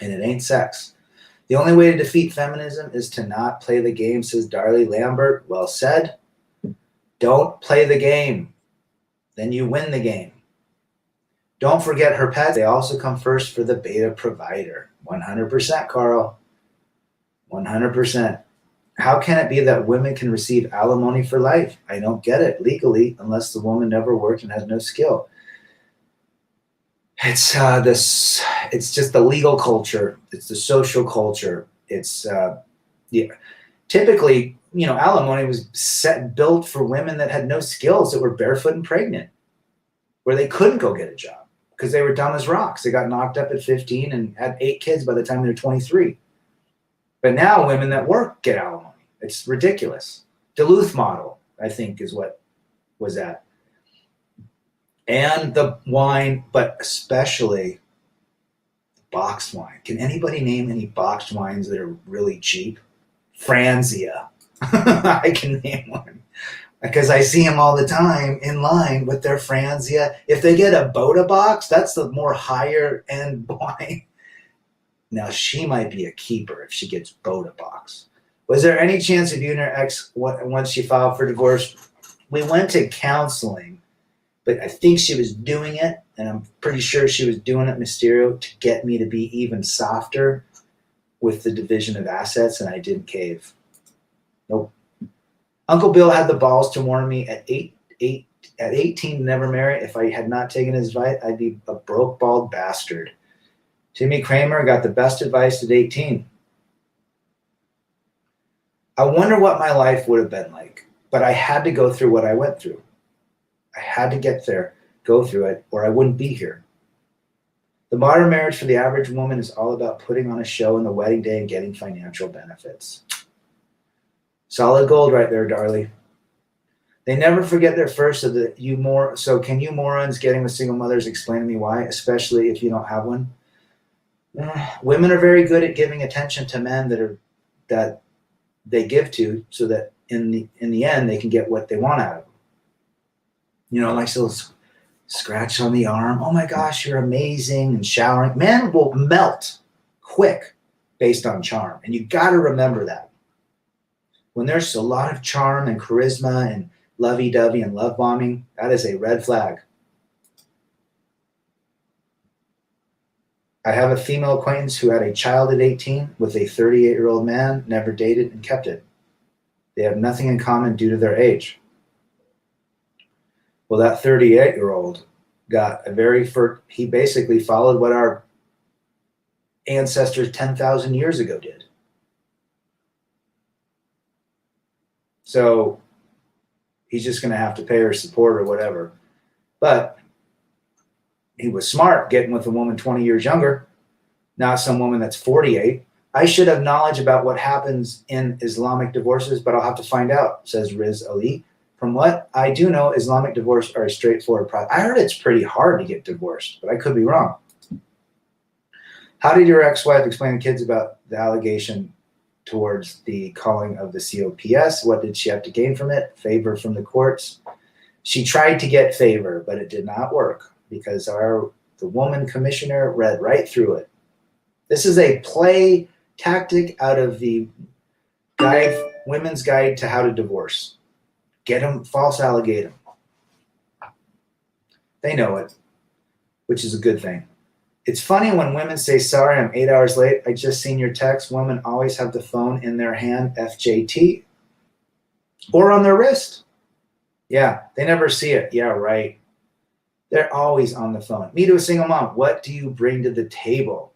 And it ain't sex. The only way to defeat feminism is to not play the game, says Darlie Lambert. Well said. Don't play the game. Then you win the game. Don't forget her pets. They also come first for the beta provider. 100%, Carl. 100%. How can it be that women can receive alimony for life? I don't get it legally unless the woman never worked and has no skill. It's just the legal culture. It's the social culture. It's typically, alimony was built for women that had no skills, that were barefoot and pregnant, where they couldn't go get a job because they were dumb as rocks. They got knocked up at 15 and had 8 kids by the time they were 23. But now women that work get alimony. It's ridiculous. Duluth model, I think, is what was that. And the wine, but especially boxed wine. Can anybody name any boxed wines that are really cheap? Franzia. I can name one because I see them all the time in line with their Franzia. If they get a Boda box, that's the more higher end wine. Now, she might be a keeper if she gets Boda box. Was there any chance of you and her ex, once she filed for divorce? We went to counseling, but I think she was doing it, and I'm pretty sure she was doing it, Mysterio, to get me to be even softer with the division of assets, and I didn't cave. Nope. Uncle Bill had the balls to warn me at 18 to never marry. If I had not taken his advice, I'd be a broke, bald bastard. Timmy Kramer got the best advice at 18. I wonder what my life would have been like, but I had to go through what I went through. I had to get there, go through it, or I wouldn't be here. The modern marriage for the average woman is all about putting on a show on the wedding day and getting financial benefits. Solid gold right there, darling. They never forget their first of the you more. So can you morons getting with single mothers explain to me why, especially if you don't have one? Women are very good at giving attention to men that they give to, so that in the end they can get what they want out of them. You know, like a little scratch on the arm. Oh my gosh, you're amazing, and showering. Men will melt quick based on charm, and you got to remember that. When there's a lot of charm and charisma and lovey-dovey and love bombing, that is a red flag. I have a female acquaintance who had a child at 18 with a 38-year-old man, never dated, and kept it. They have nothing in common due to their age. Well, that 38-year-old got he basically followed what our ancestors 10,000 years ago did. So he's just going to have to pay her support or whatever. But he was smart getting with a woman 20 years younger, not some woman that's 48. I should have knowledge about what happens in Islamic divorces, but I'll have to find out, says Riz Ali. From what I do know, Islamic divorce are a straightforward process. I heard it's pretty hard to get divorced, but I could be wrong. How did your ex-wife explain to kids about the allegation towards the calling of the COPS? What did she have to gain from it? Favor from the courts? She tried to get favor, but it did not work because the woman commissioner read right through it. This is a play tactic out of the Women's Guide to How to Divorce. Get them, false allegate them. They know it, which is a good thing. It's funny when women say, sorry, I'm 8 hours late. I just seen your text. Women always have the phone in their hand, FJT, or on their wrist. Yeah, they never see it. Yeah, right. They're always on the phone. Me to a single mom. What do you bring to the table?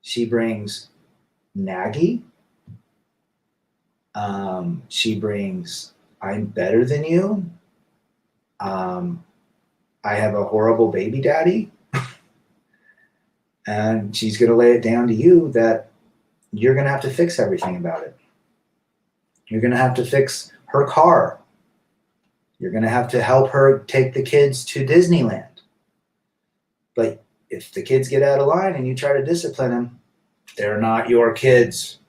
She brings naggy. She brings, I'm better than you. I have a horrible baby daddy. And she's going to lay it down to you that you're going to have to fix everything about it. You're going to have to fix her car. You're going to have to help her take the kids to Disneyland. But if the kids get out of line and you try to discipline them, they're not your kids.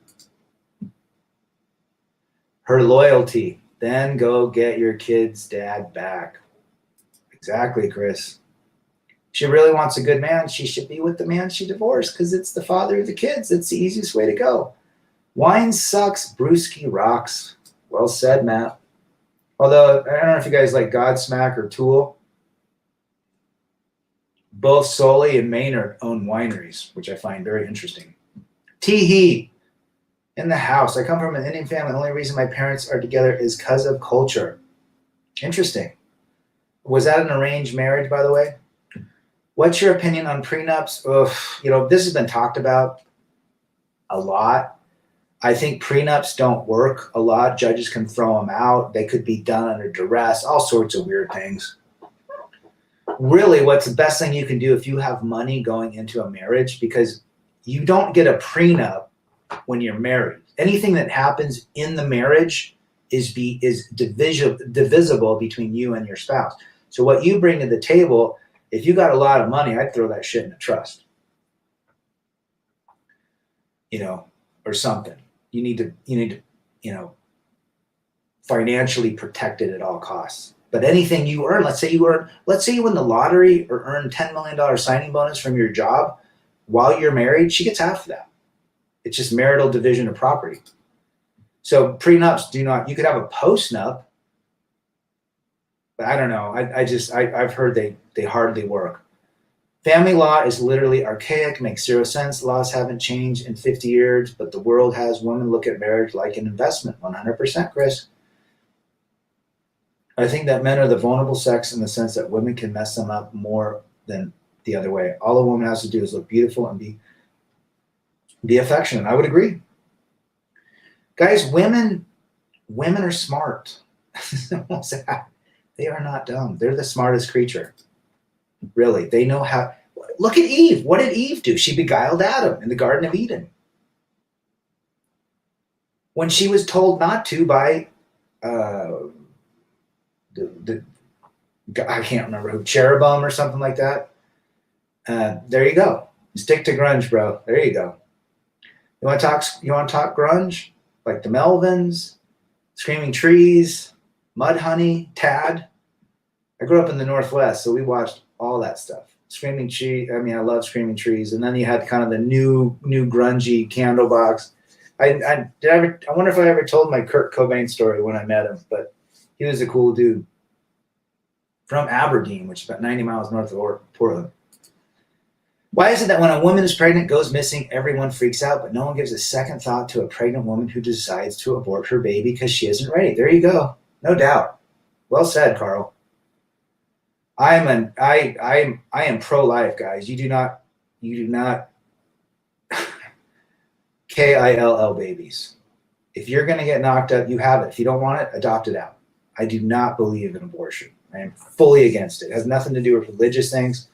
Her loyalty, then go get your kid's dad back. Exactly, Chris. She really wants a good man. She should be with the man she divorced because it's the father of the kids. It's the easiest way to go. Wine sucks. Brewski rocks. Well said, Matt. Although, I don't know if you guys like Godsmack or Tool. Both Sully and Maynard own wineries, which I find very interesting. Teehee in the house. I come from an Indian family. The only reason my parents are together is because of culture. Interesting. Was that an arranged marriage, by the way? What's your opinion on prenups? Ugh, this has been talked about a lot. I think prenups don't work a lot. Judges can throw them out. They could be done under duress, all sorts of weird things. Really, what's the best thing you can do if you have money going into a marriage? Because you don't get a prenup when you're married. Anything that happens in the marriage is divisible between you and your spouse. So what you bring to the table, if you got a lot of money, I'd throw that shit in a trust. Or something. You need to, financially protect it at all costs. But anything you earn, let's say you win the lottery or earn $10 million signing bonus from your job while you're married, she gets half of that. It's just marital division of property. So prenups you could have a postnup, but I don't know. I've heard they hardly work. Family law is literally archaic, makes zero sense. Laws haven't changed in 50 years, but the world has women look at marriage like an investment. 100%, Chris. I think that men are the vulnerable sex in the sense that women can mess them up more than the other way. All a woman has to do is look beautiful and be affectionate. I would agree. Guys, women are smart. They are not dumb. They're the smartest creature. Really. They know how. Look at Eve. What did Eve do? She beguiled Adam in the Garden of Eden. When she was told not to by the I can't remember who, Cherubim or something like that. There you go. Stick to grunge, bro. There you go. You want to talk? You want to talk grunge? Like the Melvins, Screaming Trees, Mudhoney, Tad. I grew up in the Northwest, so we watched all that stuff. Screaming Tree. I mean, I love Screaming Trees, and then you had kind of the new grungy Candlebox. I wonder if I ever told my Kurt Cobain story when I met him, but he was a cool dude from Aberdeen, which is about 90 miles north of Portland. Why is it that when a woman is pregnant, goes missing, everyone freaks out, but no one gives a second thought to a pregnant woman who decides to abort her baby because she isn't ready? There you go. No doubt. Well said, Carl. I am pro-life, guys. You do not KILL babies. If you're going to get knocked up, you have it. If you don't want it, adopt it out. I do not believe in abortion. I am fully against it. It has nothing to do with religious things.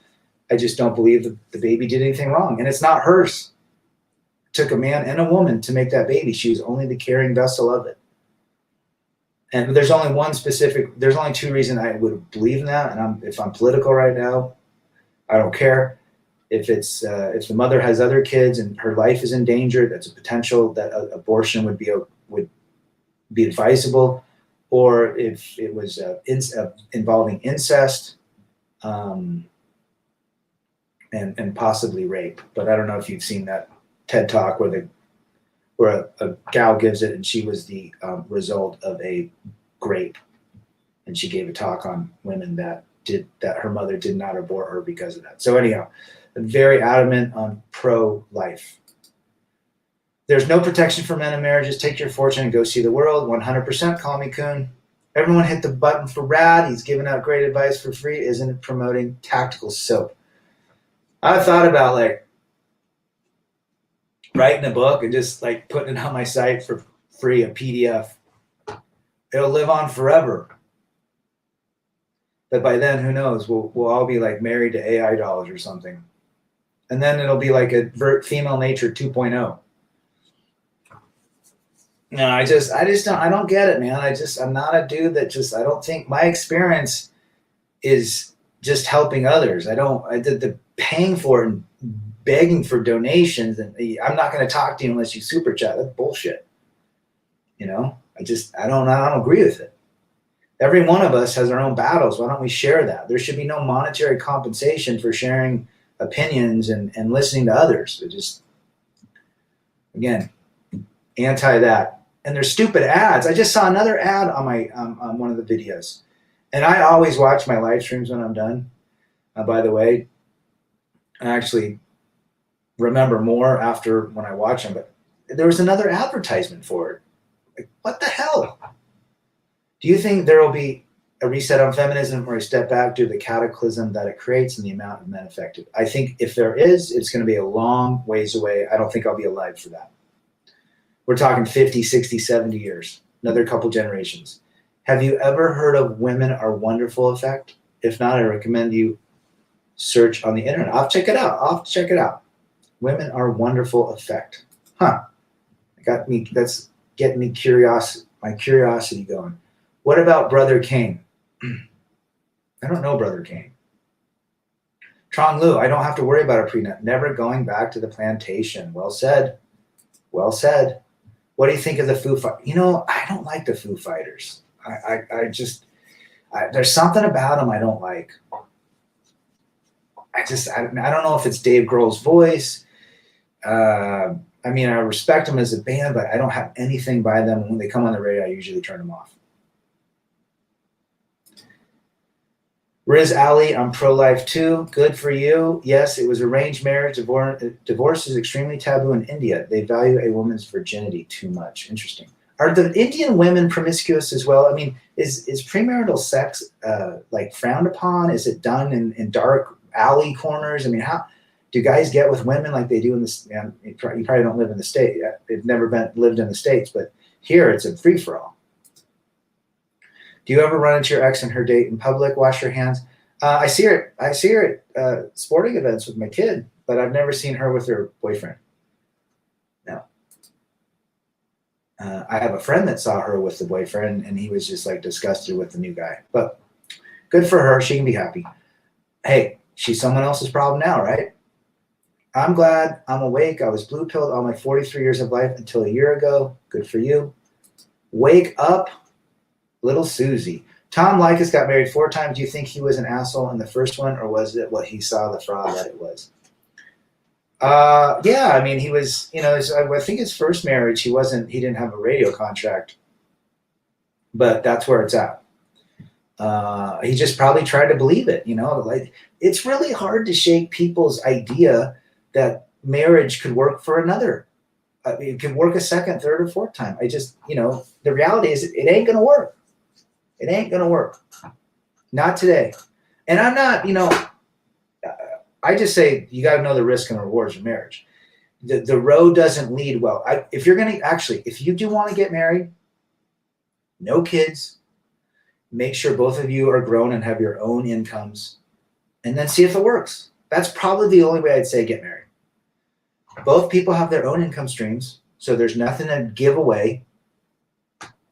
I just don't believe the baby did anything wrong. And it's not hers. It took a man and a woman to make that baby. She was only the carrying vessel of it. And there's only two reasons I would believe in that. And if I'm political right now, I don't care. If the mother has other kids and her life is in danger, that's a potential that abortion would be advisable. Or if it was involving incest and possibly rape. But I don't know if you've seen that TED Talk where a gal gives it, and she was the result of a rape, and she gave a talk on women that her mother did not abort her because of that. So anyhow, I'm very adamant on pro-life. There's no protection for men in marriages. Take your fortune and go see the world. 100%. Call me Coon. Everyone hit the button for Rad. He's giving out great advice for free. Isn't it promoting tactical soap? I thought about writing a book and just putting it on my site for free, a PDF. It'll live on forever. But by then, who knows? We'll all be married to AI dolls or something. And then it'll be like a female nature 2.0. No, I don't get it, man. I'm not a dude that I don't think my experience is just helping others. I did the paying for it and begging for donations, and I'm not going to talk to you unless you super chat. That's bullshit. I don't agree with it. Every one of us has our own battles. Why don't we share that? There should be no monetary compensation for sharing opinions and listening to others. It just, again, anti that. And there's stupid ads. I just saw another ad on my on one of the videos. And I always watch my live streams when I'm done. By the way, I actually remember more after when I watch them. But there was another advertisement for it. What the hell? Do you think there will be a reset on feminism or a step back due to the cataclysm that it creates and the amount of men affected? I think if there is, it's going to be a long ways away. I don't think I'll be alive for that. We're talking 50, 60, 70 years, another couple generations. Have you ever heard of Women Are Wonderful effect? If not, I recommend you search on the internet. I'll check it out. Women Are Wonderful effect. That's getting me my curiosity going. What about Brother Kane? I don't know Brother Kane. Trong Lu, I don't have to worry about a prenup. Never going back to the plantation. Well said. Well said. What do you think of the Foo Fighters? I don't like the Foo Fighters. There's something about them I don't like. I don't know if it's Dave Grohl's voice. I respect them as a band, but I don't have anything by them. And when they come on the radio, I usually turn them off. Riz Ali, I'm pro-life too. Good for you. Yes, it was arranged marriage. Divorce is extremely taboo in India. They value a woman's virginity too much. Interesting. Are the Indian women promiscuous as well? I mean, is premarital sex frowned upon? Is it done in dark alley corners? I mean, how do guys get with women like they do in this? You probably don't live in the state. They've never lived in the States, but here it's a free-for-all. Do you ever run into your ex and her date in public? Wash your hands. I see her. I see her at sporting events with my kid, but I've never seen her with her boyfriend. No. I have a friend that saw her with the boyfriend, and he was just like disgusted with the new guy. But good for her. She can be happy. Hey, she's someone else's problem now, right? I'm glad I'm awake. I was blue pilled all my 43 years of life until a year ago. Good for you. Wake up, little Susie. Tom Likas got married 4 times. Do you think he was an asshole in the first one, or was it what he saw the fraud that it was? Yeah, I mean, he was, I think his first marriage, he didn't have a radio contract, but that's where it's at. He just probably tried to believe it, like it's really hard to shake people's idea that marriage could work for another. I mean, it could work a second, third, or fourth time. I just, the reality is it ain't going to work. It ain't going to work. Not today. And I'm not, I just say you got to know the risk and rewards of marriage. The road doesn't lead well. If you do want to get married, no kids, make sure both of you are grown and have your own incomes, and then see if it works. That's probably the only way I'd say get married. Both people have their own income streams, so there's nothing to give away,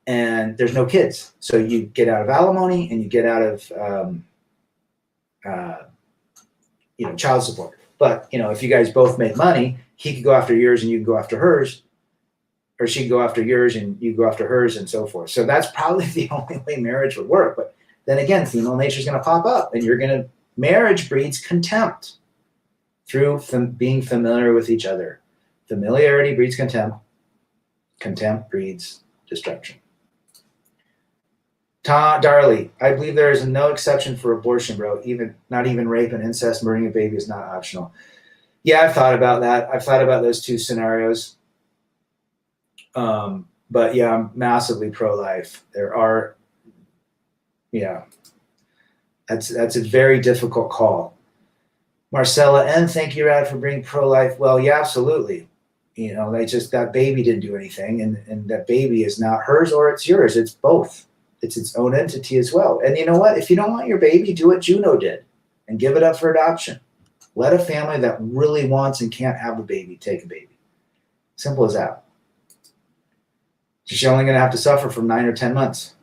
and there's no kids. So you get out of alimony and you get out of child support. But if you guys both make money, he could go after yours and you can go after hers, or she could go after yours and you go after hers, and so forth. So that's probably the only way marriage would work. But then again, female nature is going to pop up, and marriage breeds contempt through being familiar with each other. Familiarity breeds contempt. Contempt breeds destruction. Darley, I believe there is no exception for abortion, bro. Not even rape and incest. Murdering a baby is not optional. Yeah, I've thought about that. I've thought about those two scenarios. But yeah, I'm massively pro-life. That's a very difficult call. Marcella N, thank you, Rad, for bringing pro-life. Well, yeah, absolutely. That baby didn't do anything, and that baby is not hers or it's yours. It's both. It's its own entity as well. And you know what? If you don't want your baby, do what Juno did and give it up for adoption. Let a family that really wants and can't have a baby take a baby. Simple as that. She's only going to have to suffer for 9 or 10 months.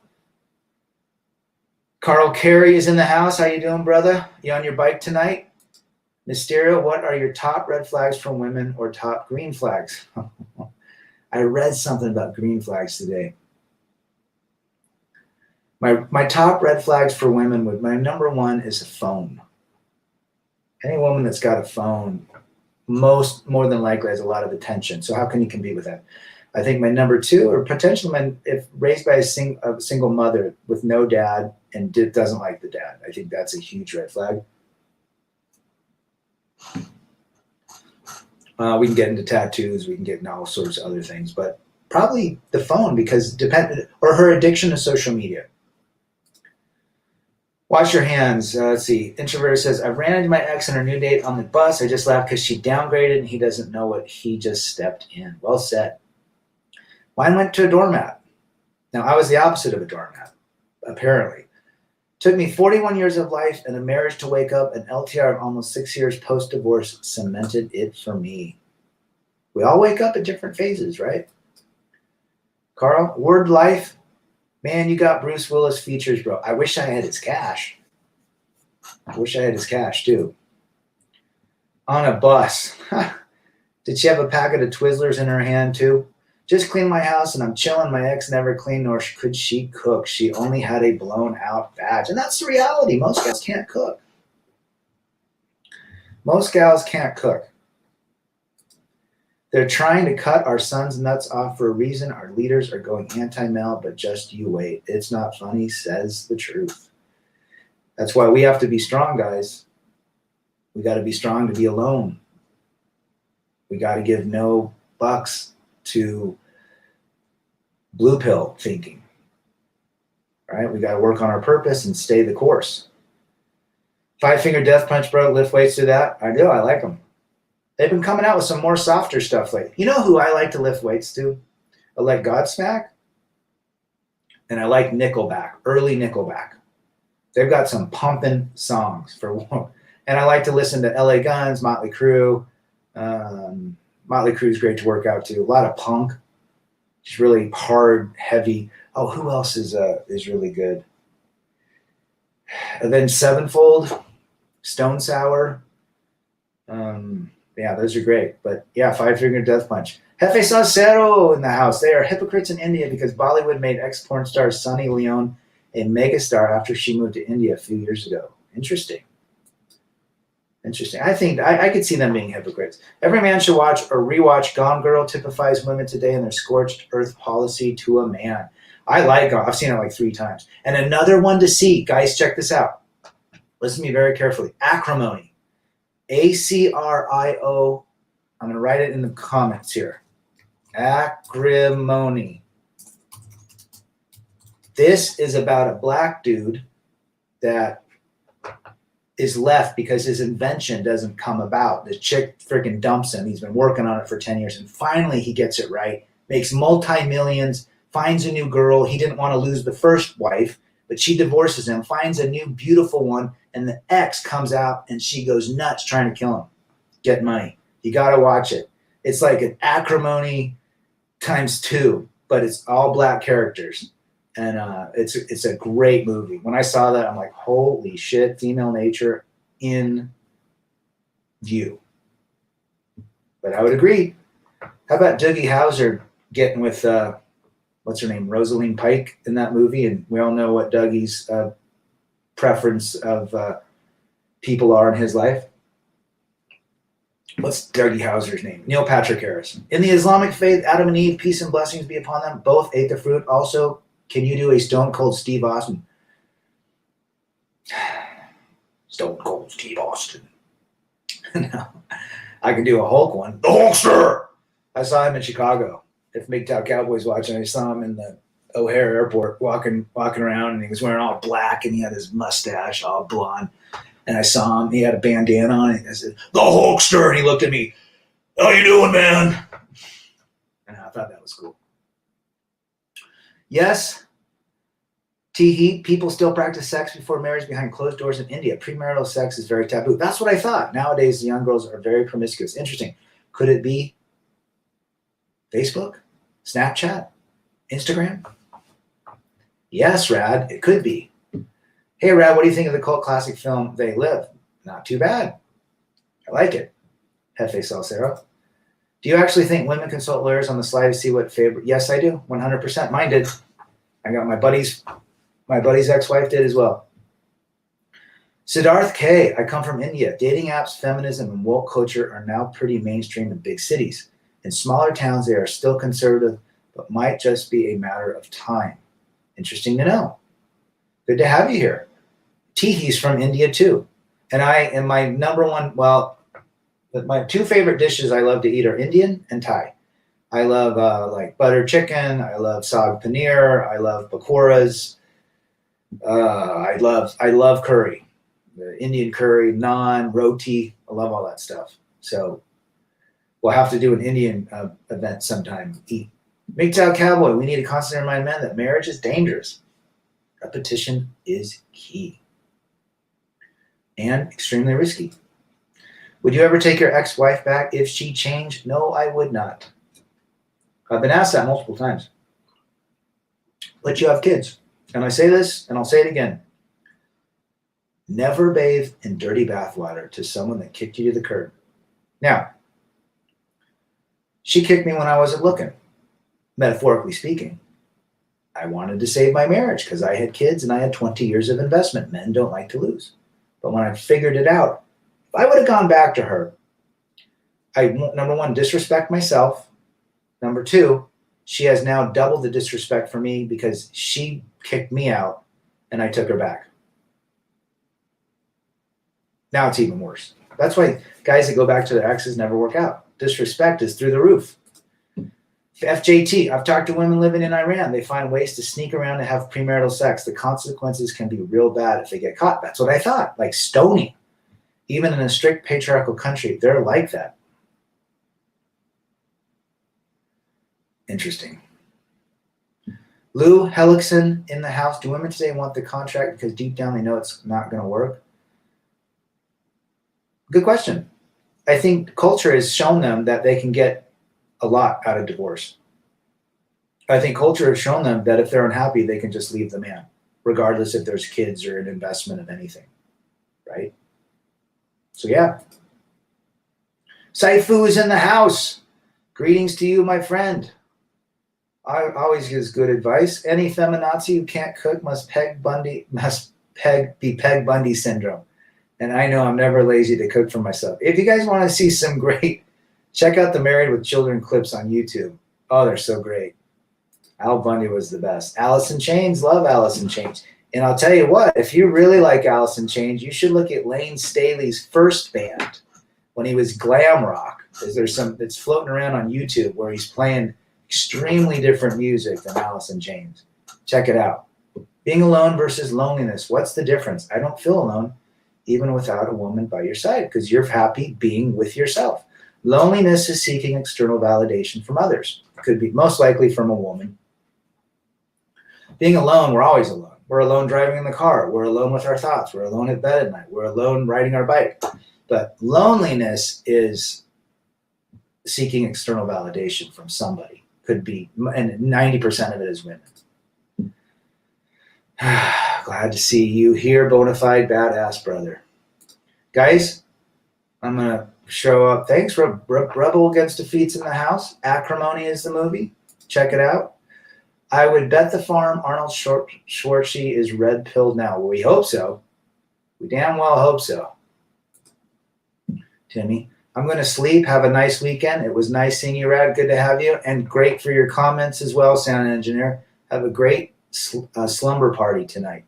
Carl Carey is in the house. How you doing, brother? You on your bike tonight? Mysterio, what are your top red flags for women or top green flags? I read something about green flags today. My top red flags for women my number one is a phone. Any woman that's got a phone, more than likely has a lot of attention. So how can you compete with that? I think my number two, or potentially if raised by a single mother with no dad and doesn't like the dad, I think that's a huge red flag. We can get into tattoos, we can get into all sorts of other things, but probably the phone, because or her addiction to social media. Wash your hands. Let's see. Introvert says, I ran into my ex and her new date on the bus. I just laughed because she downgraded and he doesn't know what he just stepped in. Well said. Mine went to a doormat. Now, I was the opposite of a doormat, apparently. Took me 41 years of life and a marriage to wake up. An LTR of almost 6 years post-divorce cemented it for me. We all wake up at different phases, right? Carl, word life. Man, you got Bruce Willis features, bro. I wish I had his cash. I wish I had his cash, too. On a bus. Did she have a packet of Twizzlers in her hand, too? Just cleaned my house and I'm chilling. My ex never cleaned, nor could she cook. She only had a blown-out badge. And that's the reality. Most gals can't cook. Most gals can't cook. They're trying to cut our sons' nuts off for a reason. Our leaders are going anti-male, but just you wait. It's not funny, says the truth. That's why we have to be strong, guys. We got to be strong to be alone. We got to give no bucks to blue pill thinking. All right? We got to work on our purpose and stay the course. 5-finger death punch, bro. Lift weights to that. I do. I like them. They've been coming out with some more softer stuff lately. You know who I like to lift weights to? I like Godsmack, and I like Nickelback, early Nickelback. They've got some pumping songs for one. And I like to listen to LA Guns, Motley Crue. Motley Crue is great to work out to. A lot of punk. Just really hard, heavy. Oh, who else is really good? And then Sevenfold, Stone Sour. Yeah, those are great. But yeah, Five Finger Death Punch. Jefe Salsero in the house. They are hypocrites in India because Bollywood made ex-porn star Sunny Leone a megastar after she moved to India a few years ago. Interesting. I think I could see them being hypocrites. Every man should watch or rewatch Gone Girl. Typifies women today and their scorched earth policy to a man. I like Gone. I've seen it like 3 times. And another one to see. Guys, check this out. Listen to me very carefully. Acrimony. ACRIO. I'm going to write it in the comments here. Acrimony. This is about a black dude that is left because his invention doesn't come about. The chick freaking dumps him. He's been working on it for 10 years. And finally he gets it right. Makes multi-millions. Finds a new girl. He didn't want to lose the first wife, but she divorces him. Finds a new beautiful one. And the ex comes out and she goes nuts trying to kill him. Get money. You got to watch it. It's like an Acrimony times 2, but it's all black characters. And it's a great movie. When I saw that, I'm like, holy shit, female nature in view. But I would agree. How about Doogie Howser getting with, what's her name, Rosaline Pike in that movie? And we all know what Dougie's preference of people are in his life. What's Dougie Hauser's name? Neil Patrick Harris. In the Islamic faith, Adam and Eve, peace and blessings be upon them, both ate the fruit. Also, can you do a Stone Cold Steve Austin? Stone Cold Steve Austin. No, I can do a Hulk one. The Hulkster! I saw him in Chicago. If MGTOW Cowboys watching, I saw him in the O'Hare Airport walking around, and he was wearing all black, and he had his mustache all blonde. And I saw him. He had a bandana on. And I said, "The Hulkster!" And he looked at me. "How you doing, man?" And I thought that was cool. Yes, T-Heat, people still practice sex before marriage behind closed doors in India. Premarital sex is very taboo. That's what I thought. Nowadays, the young girls are very promiscuous. Interesting. Could it be Facebook, Snapchat, Instagram? Yes, Rad, it could be. Hey, Rad, what do you think of the cult classic film They Live? Not too bad. I like it. Jefe Salsero. Do you actually think women consult lawyers on the slide to see what favorite? Yes, I do. 100%. Mine did. I got my buddy's ex-wife did as well. Siddharth K. I come from India. Dating apps, feminism, and woke culture are now pretty mainstream in big cities. In smaller towns, they are still conservative, but might just be a matter of time. Interesting to know. Good to have you here. Tihi's from India too. And my number one, my 2 favorite dishes I love to eat are Indian and Thai. I love like butter chicken. I love saag paneer. I love pakoras. I love curry, the Indian curry, naan, roti. I love all that stuff. So we'll have to do an Indian event sometime. Eat. MGTOW Cowboy, we need to constantly remind men that marriage is dangerous. Repetition is key and extremely risky. Would you ever take your ex-wife back if she changed? No, I would not. I've been asked that multiple times. But you have kids. And I say this, and I'll say it again. Never bathe in dirty bathwater to someone that kicked you to the curb. Now, she kicked me when I wasn't looking, metaphorically speaking. I wanted to save my marriage because I had kids and I had 20 years of investment. Men don't like to lose. But when I figured it out, if I would have gone back to her, I, number one, disrespect myself. Number 2, she has now doubled the disrespect for me because she kicked me out and I took her back. Now it's even worse. That's why guys that go back to their exes never work out. Disrespect is through the roof. FJT, I've talked to women living in Iran. They find ways to sneak around and have premarital sex. The consequences can be real bad if they get caught. That's what I thought, like stoning. Even in a strict patriarchal country, they're like that. Interesting. Lou Hellickson in the house. Do women today want the contract because deep down they know it's not going to work? Good question. I think culture has shown them that they can get a lot out of divorce. I think culture has shown them that if they're unhappy, they can just leave the man, regardless if there's kids or an investment of anything, right? So yeah. Saifu is in the house. Greetings to you, my friend. I always gives good advice. Any feminazi who can't cook must be Peg Bundy syndrome. And I know I'm never lazy to cook for myself. If you guys want to see some great, check out the Married with Children clips on YouTube. Oh, they're so great. Al Bundy was the best. Alice in Chains, love Alice in Chains. And I'll tell you what, if you really like Alice in Chains, you should look at Lane Staley's first band when he was glam rock. There's some that's floating around on YouTube where he's playing extremely different music than Alice in Chains. Check it out. Being alone versus loneliness. What's the difference? I don't feel alone even without a woman by your side because you're happy being with yourself. Loneliness is seeking external validation from others. It could be most likely from a woman. Being alone, we're always alone. We're alone driving in the car. We're alone with our thoughts. We're alone at bed at night. We're alone riding our bike. But loneliness is seeking external validation from somebody. Could be, and 90% of it is women. Glad to see you here, bona fide badass brother. Guys, I'm going to show up. Thanks, Rebel Against Defeats in the house. Acrimony is the movie. Check it out. I would bet the farm Arnold Schwarzenegger is red pilled now. Well, we hope so. We damn well hope so. Timmy, I'm going to sleep. Have a nice weekend. It was nice seeing you, Rad. Good to have you. And great for your comments as well, sound engineer. Have a great slumber party tonight.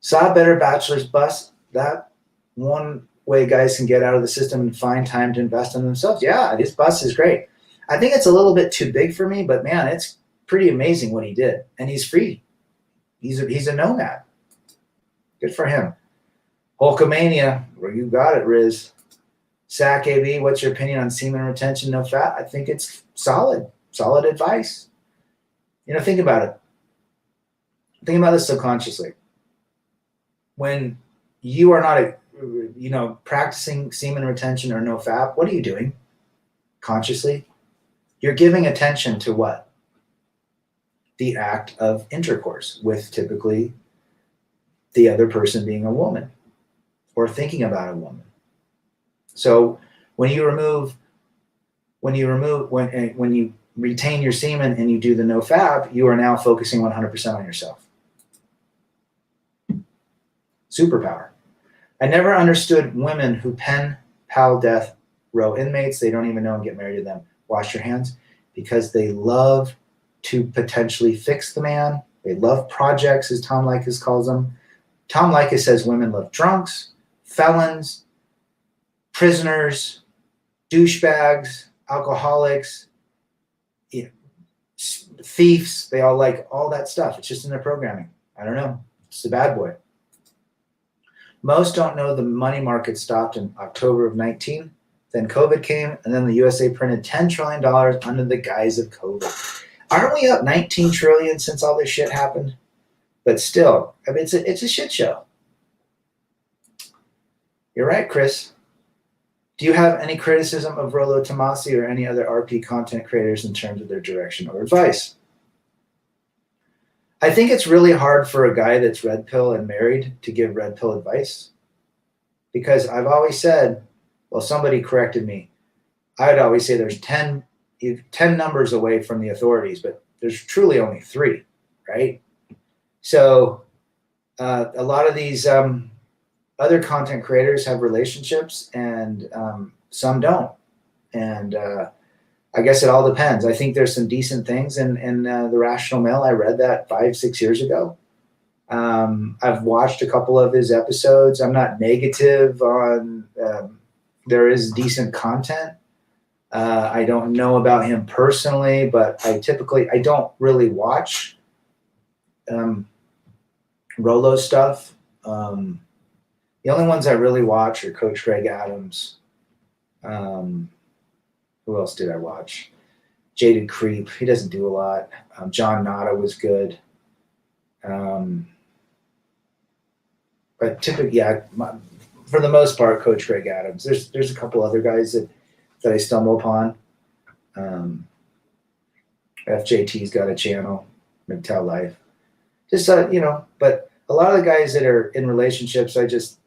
Saw a better bachelor's bus. That one way guys can get out of the system and find time to invest in themselves. Yeah, this bus is great. I think it's a little bit too big for me, but man, it's pretty amazing what he did. And he's free. He's a nomad. Good for him. Hulkamania, where you got it, Riz. Sac AB, what's your opinion on semen retention, no fat? I think it's solid advice. Think about it. Think about this subconsciously. When you are not, practicing semen retention or no fap, what are you doing consciously? You're giving attention to what? The act of intercourse with typically the other person being a woman or thinking about a woman. So when you retain your semen and you do the no fab, you are now focusing 100% on yourself. Superpower. I never understood women who pen pal death row inmates. They don't even know and get married to them. Wash your hands, because they love to potentially fix the man. They love projects, as Tom Likas calls them. Tom Likas says women love drunks, felons, prisoners, douchebags, alcoholics, thieves. They all like all that stuff. It's just in their programming. I don't know. It's the bad boy. Most don't know the money market stopped in October of 19. Then COVID came, and then the USA printed $10 trillion under the guise of COVID. Aren't we up 19 trillion since all this shit happened? But still, I mean, it's a shit show. You're right, Chris. Do you have any criticism of Rollo Tomasi or any other RP content creators in terms of their direction or advice? I think it's really hard for a guy that's red pill and married to give red pill advice, because I've always said, well, somebody corrected me. I'd always say there's 10 numbers away from the authorities, but there's truly only 3, right? So a lot of these other content creators have relationships, and some don't. And I guess it all depends. I think there's some decent things in The Rational Male. I read that 5-6 years ago. I've watched a couple of his episodes. I'm not negative on there is decent content. I don't know about him personally, but I don't really watch Rolo stuff. The only ones I really watch are Coach Greg Adams. Who else did I watch? Jaded Creep, he doesn't do a lot. John Nada was good. But typically, yeah, for the most part, Coach Greg Adams. There's a couple other guys that I stumble upon. FJT's got a channel, MGTOW Life. Just but a lot of the guys that are in relationships, I just,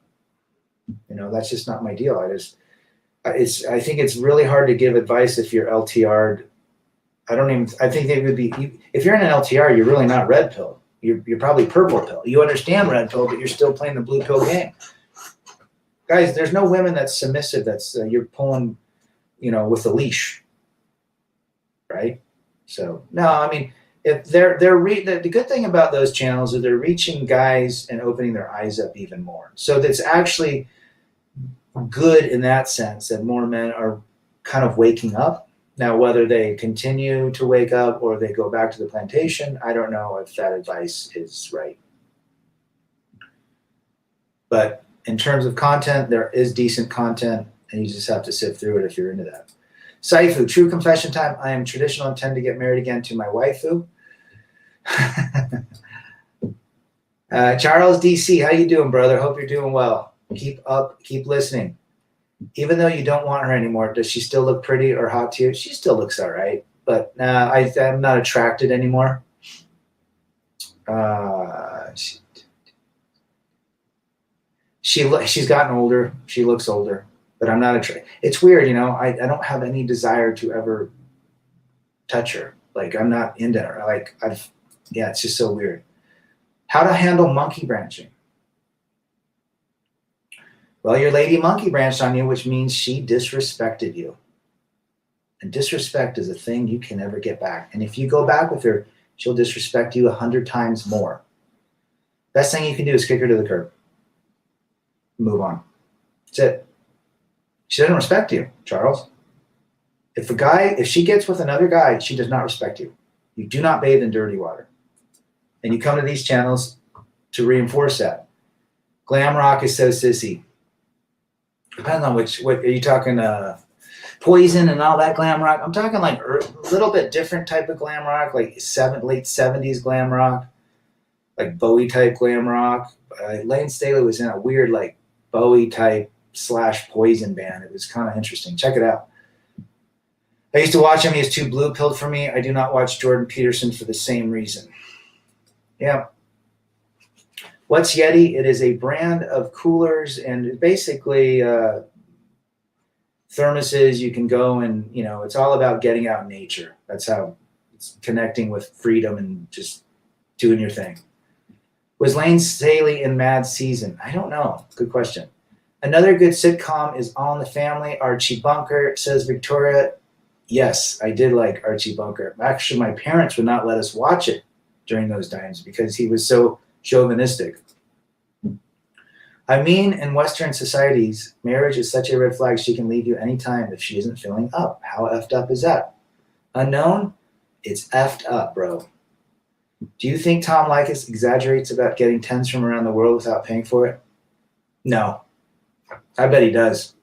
that's just not my deal. I think it's really hard to give advice if you're LTR'd. I think they would be, if you're in an LTR, you're really not red pill. You're probably purple pill. You understand red pill, but you're still playing the blue pill game. Guys, there's no women that's submissive. That's you're pulling, with a leash, right? So no, I mean, if the good thing about those channels is they're reaching guys and opening their eyes up even more. So that's actually good in that sense that more men are kind of waking up. Now, whether they continue to wake up or they go back to the plantation, I don't know if that advice is right. But in terms of content, there is decent content, and you just have to sift through it if you're into that. Saifu, true confession time. I am traditional, intend to get married again to my waifu. Charles DC, how you doing, brother? Hope you're doing well. Keep up, keep listening. Even though you don't want her anymore, does she still look pretty or hot to you? She still looks all right, but I'm not attracted anymore. She's gotten older. She looks older, but I'm not attracted. It's weird, I don't have any desire to ever touch her. Like, I'm not into her. Like, it's just so weird. How to handle monkey branching? Well, your lady monkey branched on you, which means she disrespected you. And disrespect is a thing you can never get back. And if you go back with her, she'll disrespect you 100 times more. Best thing you can do is kick her to the curb. Move on. That's it. She doesn't respect you, Charles. If she gets with another guy, she does not respect you. You do not bathe in dirty water. And you come to these channels to reinforce that. Glam rock is so sissy. Depends on what are you talking, Poison and all that glam rock? I'm talking like a little bit different type of glam rock, like late 70s glam rock, like Bowie type glam rock. Lane Staley was in a weird like Bowie type / Poison band. It was kind of interesting. Check it out. I used to watch him. He was too blue pilled for me. I do not watch Jordan Peterson for the same reason. Yeah. What's Yeti? It is a brand of coolers and basically thermoses. You can go and, it's all about getting out in nature. That's how it's connecting with freedom and just doing your thing. Was Lane Staley in Mad Season? I don't know. Good question. Another good sitcom is All in the Family. Archie Bunker, says Victoria. Yes, I did like Archie Bunker. Actually, my parents would not let us watch it during those times because he was so chauvinistic. I mean, in Western societies, marriage is such a red flag she can leave you anytime if she isn't filling up. How effed up is that? Unknown? It's effed up, bro. Do you think Tom Likas exaggerates about getting tens from around the world without paying for it? No. I bet he does.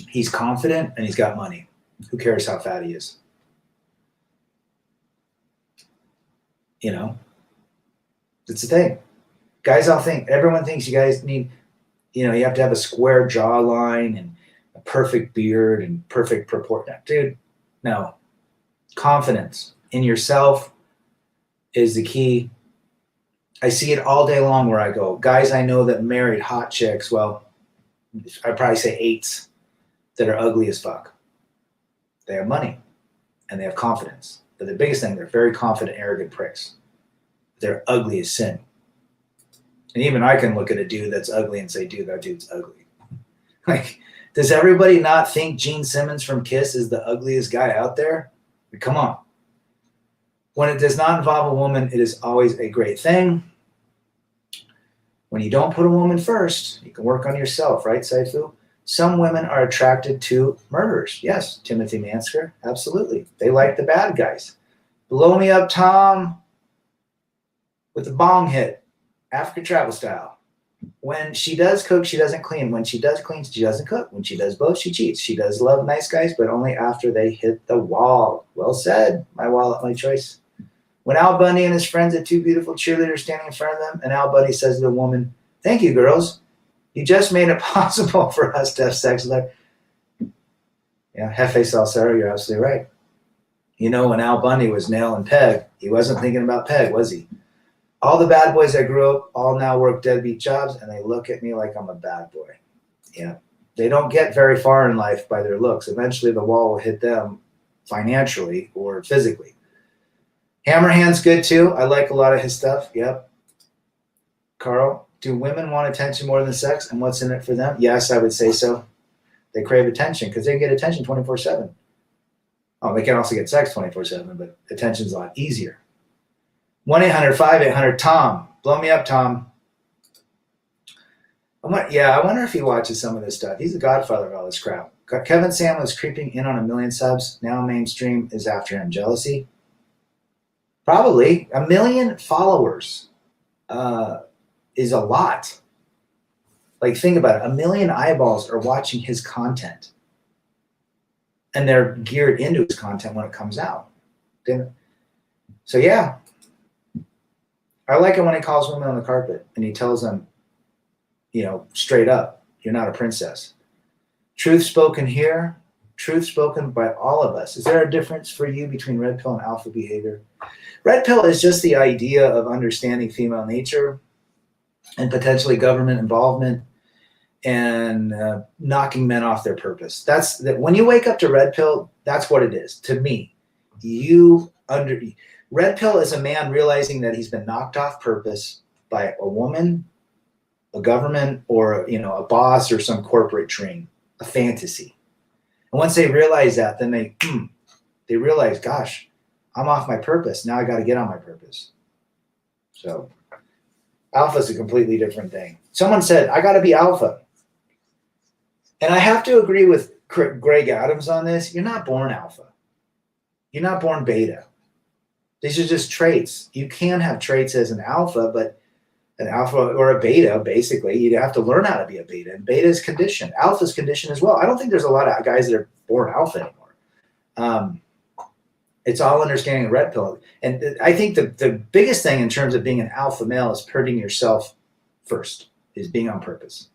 He's confident and he's got money. Who cares how fat he is? It's the thing. Guys everyone thinks you guys need, you have to have a square jawline and a perfect beard and perfect proportion. Dude, no. Confidence in yourself is the key. I see it all day long where I go. Guys I know that married hot chicks, well, I'd probably say 8s that are ugly as fuck. They have money and they have confidence. But the biggest thing, they're very confident, arrogant pricks. They're ugly as sin. And even I can look at a dude that's ugly and say, dude, that dude's ugly. Like, does everybody not think Gene Simmons from Kiss is the ugliest guy out there? Come on. When it does not involve a woman, it is always a great thing. When you don't put a woman first, you can work on yourself, right, Saifu? Some women are attracted to murderers. Yes, Timothy Mansker, absolutely. They like the bad guys. Blow me up, Tom, with the bong hit, African travel style. When she does cook, she doesn't clean. When she does clean, she doesn't cook. When she does both, she cheats. She does love nice guys, but only after they hit the wall. Well said. My wallet, my choice. When Al Bundy and his friends had two beautiful cheerleaders standing in front of them, and Al Bundy says to the woman, "Thank you, girls. You just made it possible for us to have sex with her." Yeah, Jefe Salcero, you're absolutely right. You know, when Al Bundy was nailing Peg, he wasn't thinking about Peg, was he? All the bad boys that grew up all now work deadbeat jobs, and they look at me like I'm a bad boy. Yeah. They don't get very far in life by their looks. Eventually, the wall will hit them financially or physically. Hammerhand's good, too. I like a lot of his stuff. Yep. Carl, do women want attention more than sex, and what's in it for them? Yes, I would say so. They crave attention because they can get attention 24/7. Oh, they can also get sex 24/7, but attention's a lot easier. 1-800-5800-TOM. Blow me up, Tom. I wonder if he watches some of this stuff. He's the godfather of all this crap. Kevin Samuel is creeping in on 1 million subs. Now mainstream is after him. Jealousy? Probably. 1 million followers is a lot. Like, think about it. 1 million eyeballs are watching his content. And they're geared into his content when it comes out. So, yeah. I like it when he calls women on the carpet and he tells them, straight up, you're not a princess. Truth spoken here, truth spoken by all of us. Is there a difference for you between red pill and alpha behavior? Red pill is just the idea of understanding female nature and potentially government involvement and knocking men off their purpose. When you wake up to red pill, that's what it is. To me, red pill is a man realizing that he's been knocked off purpose by a woman, a government, or a boss or some corporate dream, a fantasy. And once they realize that, then they realize, gosh, I'm off my purpose. Now I got to get on my purpose. So alpha is a completely different thing. Someone said, I got to be alpha. And I have to agree with Greg Adams on this. You're not born alpha. You're not born beta. These are just traits. You can have traits as an alpha, but an alpha or a beta, basically, you have to learn how to be a beta. And beta is conditioned. Alpha is conditioned as well. I don't think there's a lot of guys that are born alpha anymore. It's all understanding the red pill. And I think the biggest thing in terms of being an alpha male is putting yourself first, is being on purpose.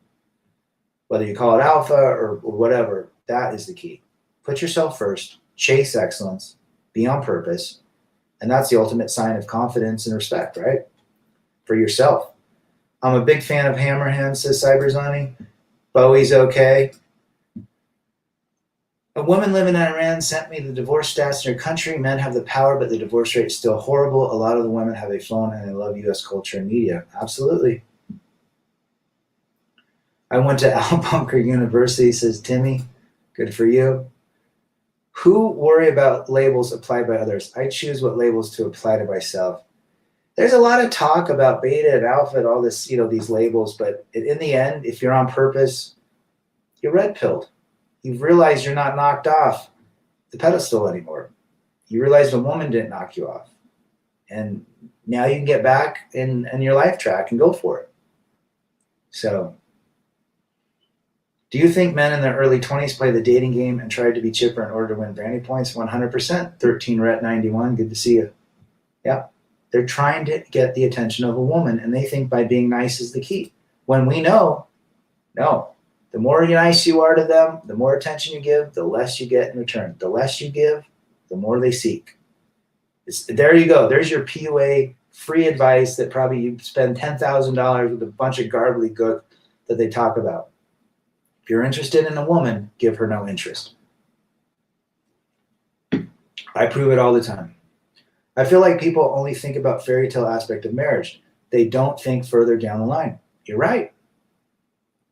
Whether you call it alpha or whatever, that is the key. Put yourself first, chase excellence, be on purpose. And that's the ultimate sign of confidence and respect, right? For yourself. I'm a big fan of Hammerhand, says Cyberzani. Bowie's okay. A woman living in Iran sent me the divorce stats in her country. Men have the power, but the divorce rate is still horrible. A lot of the women have a phone and they love U.S. culture and media. Absolutely. I went to Al Bunker University, says Timmy. Good for you. Who worry about labels applied by others? I choose what labels to apply to myself. There's a lot of talk about beta and alpha and all this, these labels, but in the end, if you're on purpose, you're red-pilled. You've realized you're not knocked off the pedestal anymore. You realize the woman didn't knock you off. And now you can get back in your life track and go for it. So, do you think men in their early 20s play the dating game and try to be chipper in order to win brownie points? 100%. 13 Ret 91. Good to see you. Yeah. They're trying to get the attention of a woman, and they think by being nice is the key. When we know, no. The more nice you are to them, the more attention you give, the less you get in return. The less you give, the more they seek. There you go. There's your PUA free advice that probably you spend $10,000 with a bunch of gobbledygook that they talk about. If you're interested in a woman, give her no interest. I prove it all the time. I feel like people only think about fairy tale aspect of marriage. They don't think further down the line. You're right.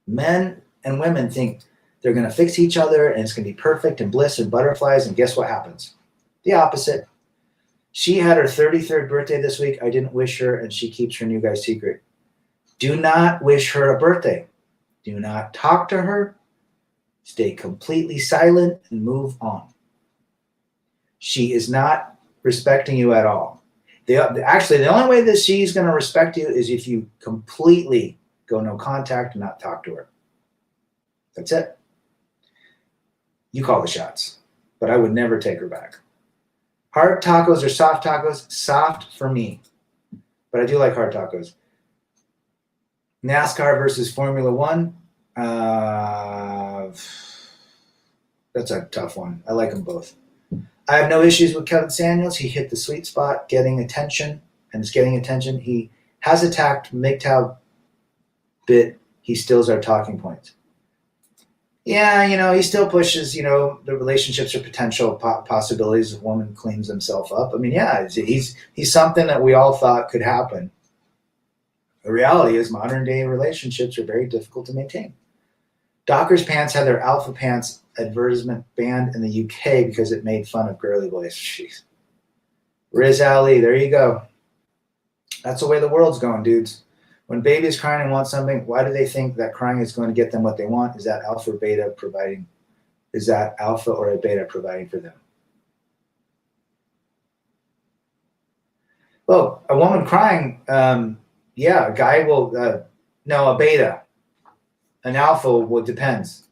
Men and women think they're going to fix each other and it's going to be perfect and bliss and butterflies, and guess what happens? The opposite. She had her 33rd birthday this week. I didn't wish her, and she keeps her new guy secret. Do not wish her a birthday. Do not talk to her. Stay completely silent and move on. She is not respecting you at all. Actually, the only way that she's going to respect you is if you completely Go no contact and not talk to her. That's it. You call the shots, but I would never take her back. Hard tacos or soft tacos? Soft for me, but I do like hard tacos. NASCAR versus Formula One. That's a tough one. I like them both. I have no issues with Kevin Samuels. He hit the sweet spot, getting attention, and is getting attention. He has attacked MGTOW bit. He steals our talking points. Yeah, he still pushes, the relationships or potential possibilities if a woman cleans himself up. I mean, yeah, he's something that we all thought could happen. The reality is modern day relationships are very difficult to maintain. Dockers Pants had their Alpha Pants advertisement banned in the UK because it made fun of girly boys. Jeez. Riz Ali, there you go. That's the way the world's going, dudes. When baby's crying and wants something, why do they think that crying is going to get them what they want? Is that alpha or beta providing? Is that alpha or a beta providing for them? Well, a woman crying, yeah, a guy will, no, a beta. An alpha will depends.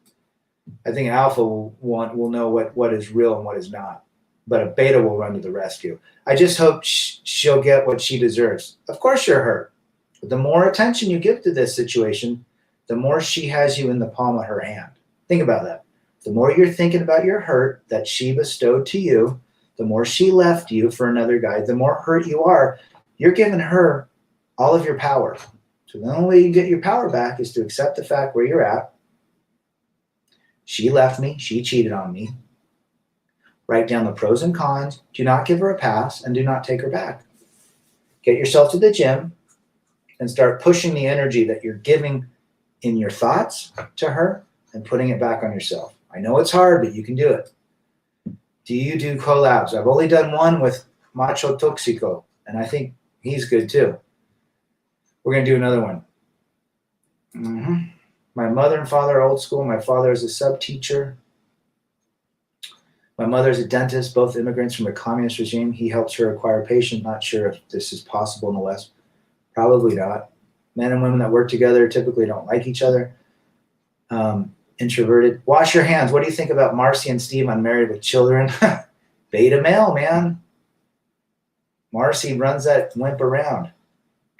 I think an alpha will know what is real and what is not. But a beta will run to the rescue. I just hope she'll get what she deserves. Of course you're hurt. But the more attention you give to this situation, the more she has you in the palm of her hand. Think about that. The more you're thinking about your hurt that she bestowed to you, the more she left you for another guy, the more hurt you are. You're giving her all of your power. So the only way you get your power back is to accept the fact where you're at. She left me. She cheated on me. Write down the pros and cons. Do not give her a pass and do not take her back. Get yourself to the gym and start pushing the energy that you're giving in your thoughts to her and putting it back on yourself. I know it's hard, but you can do it. Do you do collabs? I've only done one with Macho Toxico, and I think he's good too. We're going to do another one. My mother and father are old school. My father is a sub-teacher. My mother is a dentist, both immigrants from a communist regime. He helps her acquire patience. Not sure if this is possible in the West. Probably not. Men and women that work together typically don't like each other. Introverted. Wash your hands. What do you think about Marcy and Steve unmarried with children? Beta male, man. Marcy runs that wimp around.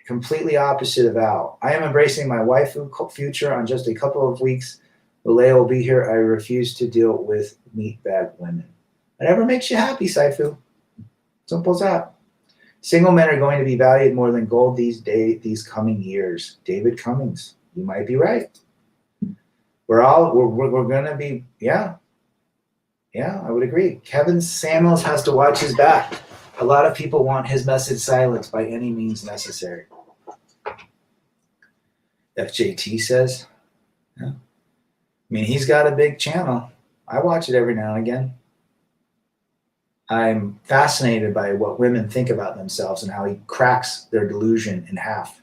Completely opposite of Al. I am embracing my waifu future on just a couple of weeks. Leia will be here. I refuse to deal with meatbag women. Whatever makes you happy, Saifu. Simple as that. Single men are going to be valued more than gold these coming years. David Cummings, you might be right. We're going to be, yeah, I would agree. Kevin Samuels has to watch his back. A lot of people want his message silenced by any means necessary. FJT says, yeah. I mean, he's got a big channel. I watch it every now and again. I'm fascinated by what women think about themselves and how he cracks their delusion in half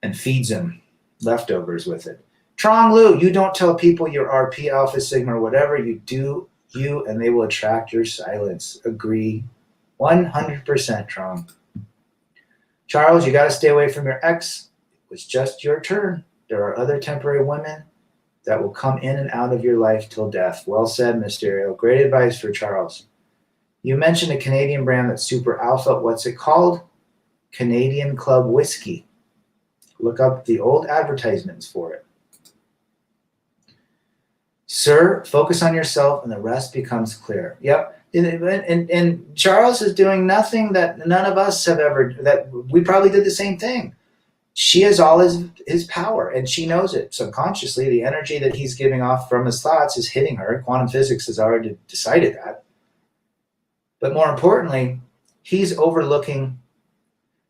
and feeds them leftovers with it. Trong Lu, you don't tell people you're RP, Alpha, Sigma, or whatever. You do you, and they will attract your silence. Agree 100%, Trong. Charles, you got to stay away from your ex. It was just your turn. There are other temporary women that will come in and out of your life till death. Well said, Mysterio. Great advice for Charles. You mentioned a Canadian brand that's super alpha. What's it called? Canadian Club Whiskey. Look up the old advertisements for it. Sir, focus on yourself and the rest becomes clear. Yep. And Charles is doing nothing that none of us have ever, that we probably did the same thing. She has all his power, and she knows it subconsciously. The energy that he's giving off from his thoughts is hitting her. Quantum physics has already decided that. But more importantly, he's overlooking,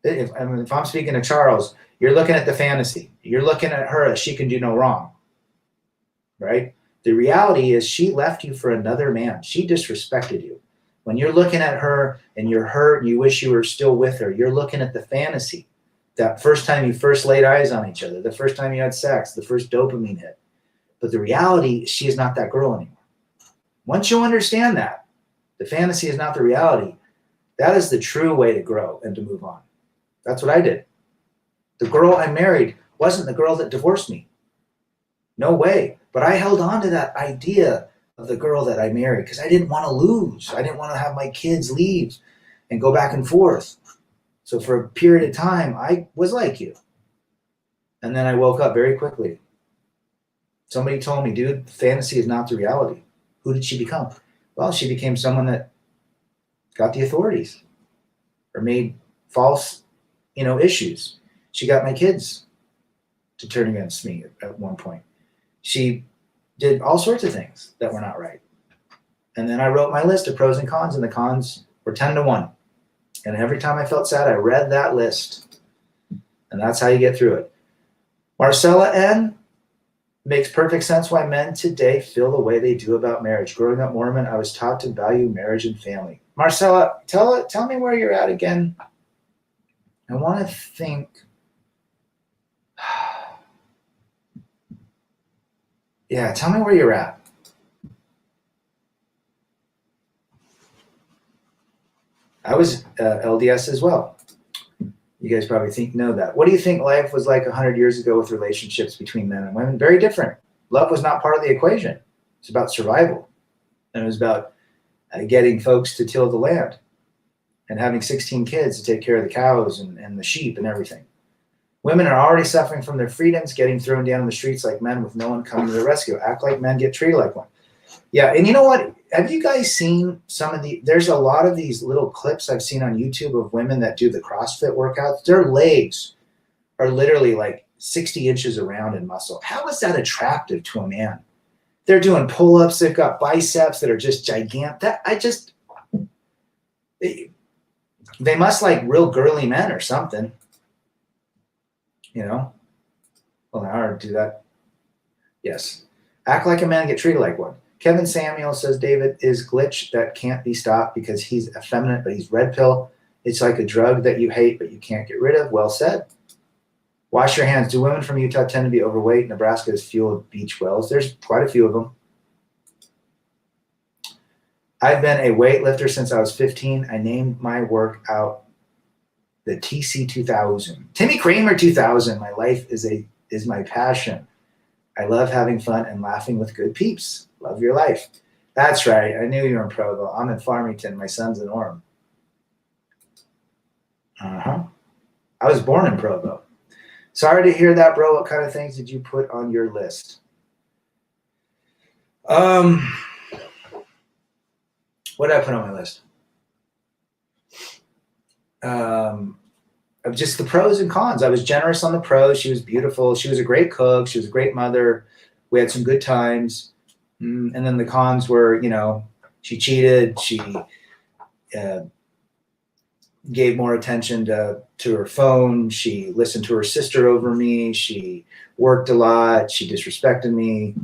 if I'm speaking to Charles, you're looking at the fantasy. You're looking at her as she can do no wrong, right? The reality is she left you for another man. She disrespected you. When you're looking at her and you're hurt and you wish you were still with her, you're looking at the fantasy. That first time you first laid eyes on each other, the first time you had sex, the first dopamine hit. But the reality, she is not that girl anymore. Once you understand that, the fantasy is not the reality. That is the true way to grow and to move on. That's what I did. The girl I married wasn't the girl that divorced me. No way. But I held on to that idea of the girl that I married because I didn't want to lose. I didn't want to have my kids leave and go back and forth. So for a period of time, I was like you. And then I woke up very quickly. Somebody told me, dude, fantasy is not the reality. Who did she become? Well, she became someone that got the authorities or made false, issues. She got my kids to turn against me at one point. She did all sorts of things that were not right. And then I wrote my list of pros and cons, and the cons were 10-1. And every time I felt sad, I read that list. And that's how you get through it. Marcella N. makes perfect sense why men today feel the way they do about marriage. Growing up Mormon, I was taught to value marriage and family. Marcella, tell me where you're at again. I want to think. Yeah, tell me where you're at. I was LDS as well. You guys probably know that. What do you think life was like 100 years ago with relationships between men and women? Very different. Love was not part of the equation. It's about survival. And it was about getting folks to till the land and having 16 kids to take care of the cows and the sheep and everything. Women are already suffering from their freedoms, getting thrown down in the streets like men with no one coming to their rescue. Act like men, get treated like one. Yeah, and you know what? Have you guys seen there's a lot of these little clips I've seen on YouTube of women that do the CrossFit workouts. Their legs are literally like 60 inches around in muscle. How is that attractive to a man? They're doing pull-ups. They've got biceps that are just gigantic. They must like real girly men or something. Well, I do that. Yes. Act like a man, get treated like one. Kevin Samuel says David is glitch that can't be stopped because he's effeminate, but he's red pill. It's like a drug that you hate, but you can't get rid of. Well said. Wash your hands. Do women from Utah tend to be overweight? Nebraska is fueled beach wells. There's quite a few of them. I've been a weightlifter since I was 15. I named my workout the TC 2000. Timmy Kramer 2000. My life is my passion. I love having fun and laughing with good peeps. Love your life. That's right. I knew you were in Provo. I'm in Farmington. My son's in Orem. I was born in Provo. Sorry to hear that, bro. What kind of things did you put on your list? What did I put on my list? Of just the pros and cons. I was generous on the pros. She was beautiful. She was a great cook. She was a great mother. We had some good times. And then the cons were, she cheated. She gave more attention to her phone. She listened to her sister over me. She worked a lot. She disrespected me.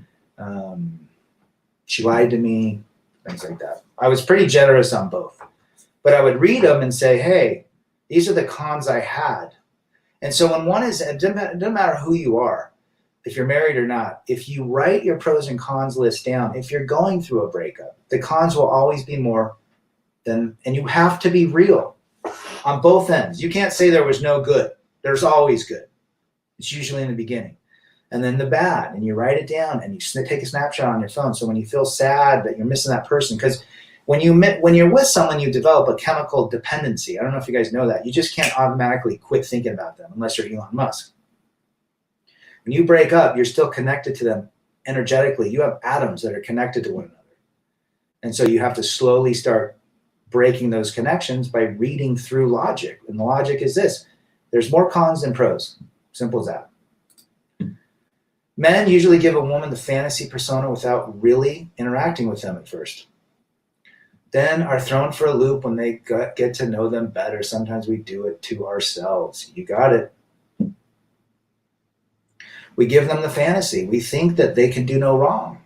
She lied to me, things like that. I was pretty generous on both. But I would read them and say, hey, these are the cons I had. And so when one is, it doesn't matter who you are, if you're married or not, if you write your pros and cons list down, if you're going through a breakup, the cons will always be more than, and you have to be real on both ends. You can't say there was no good. There's always good. It's usually in the beginning. And then the bad, and you write it down and you take a snapshot on your phone. So when you feel sad that you're missing that person, because when you're with someone, you develop a chemical dependency. I don't know if you guys know that. You just can't automatically quit thinking about them unless you're Elon Musk. When you break up, you're still connected to them energetically. You have atoms that are connected to one another. And so you have to slowly start breaking those connections by reading through logic. And the logic is this. There's more cons than pros. Simple as that. Men usually give a woman the fantasy persona without really interacting with them at first. Then are thrown for a loop when they get to know them better. Sometimes we do it to ourselves. You got it. We give them the fantasy. We think that they can do no wrong.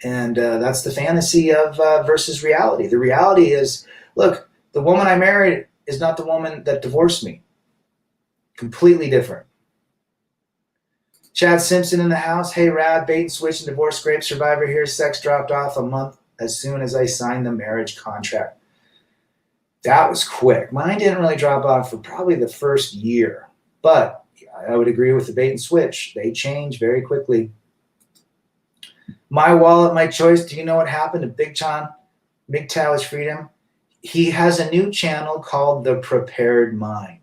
And that's the fantasy of versus reality. The reality is, look, the woman I married is not the woman that divorced me. Completely different. Chad Simpson in the house. Hey, Rad, bait and switch and divorce scrape survivor here. Sex dropped off a month as soon as I signed the marriage contract. That was quick. Mine didn't really drop off for probably the first year. But I would agree with the bait and switch. They change very quickly. My wallet, my choice. Do you know what happened to Big John? MGTOW's freedom. He has a new channel called The Prepared Mind.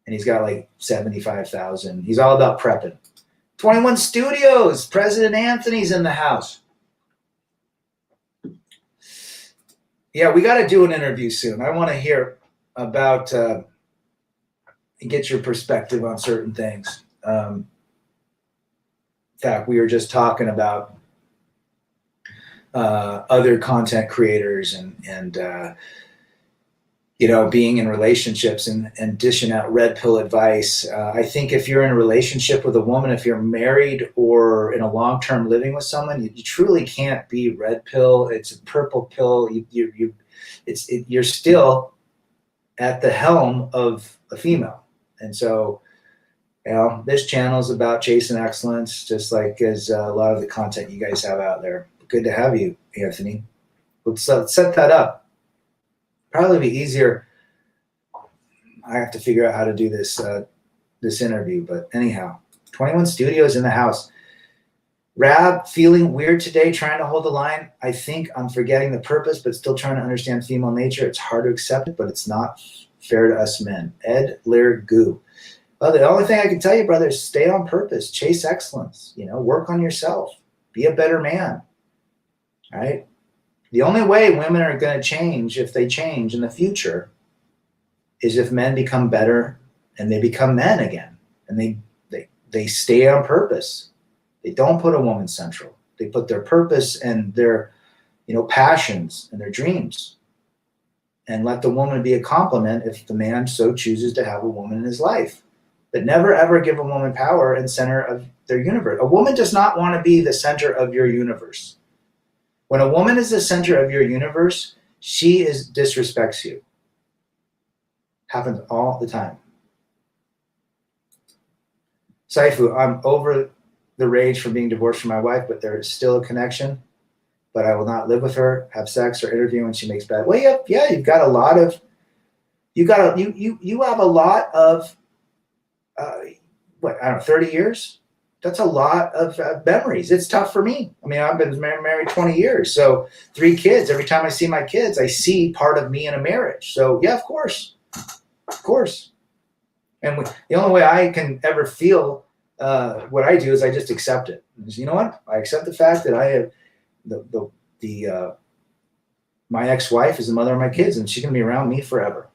And he's got like 75,000. He's all about prepping. 21 Studios. President Anthony's in the house. Yeah, we got to do an interview soon. I want to hear about, get your perspective on certain things. In fact, we were just talking about other content creators and being in relationships and dishing out red pill advice. I think if you're in a relationship with a woman, if you're married or in a long-term living with someone, you truly can't be red pill. It's a purple pill. You're still at the helm of a female. And so, this channel is about chasing excellence, just like as a lot of the content you guys have out there. Good to have you, Anthony. Let's set that up. Probably be easier. I have to figure out how to do this interview, but anyhow, 21 Studios in the house. Rab, feeling weird today, trying to hold the line. I think I'm forgetting the purpose, but still trying to understand female nature. It's hard to accept it, but it's not fair to us men. Ed Lear Goo. Well, the only thing I can tell you, brother, is stay on purpose, chase excellence, work on yourself, be a better man. All right? The only way women are going to change, if they change in the future, is if men become better and they become men again. And they stay on purpose. They don't put a woman central. They put their purpose and their, passions and their dreams, and let the woman be a complement if the man so chooses to have a woman in his life. But never ever give a woman power and center of their universe. A woman does not want to be the center of your universe. When a woman is the center of your universe, she disrespects you. Happens all the time. Saifu, I'm over the rage from being divorced from my wife, but there is still a connection. But I will not live with her, have sex, or interview when she makes bad. Well, yeah, you've got a lot of. You have a lot of. 30 years? That's a lot of memories. It's tough for me. I mean, I've been married 20 years. So 3 kids. Every time I see my kids, I see part of me in a marriage. So yeah, of course. And the only way I can ever feel what I do is I just accept it. You know what? I accept the fact that I have my ex-wife is the mother of my kids, and she's going to be around me forever.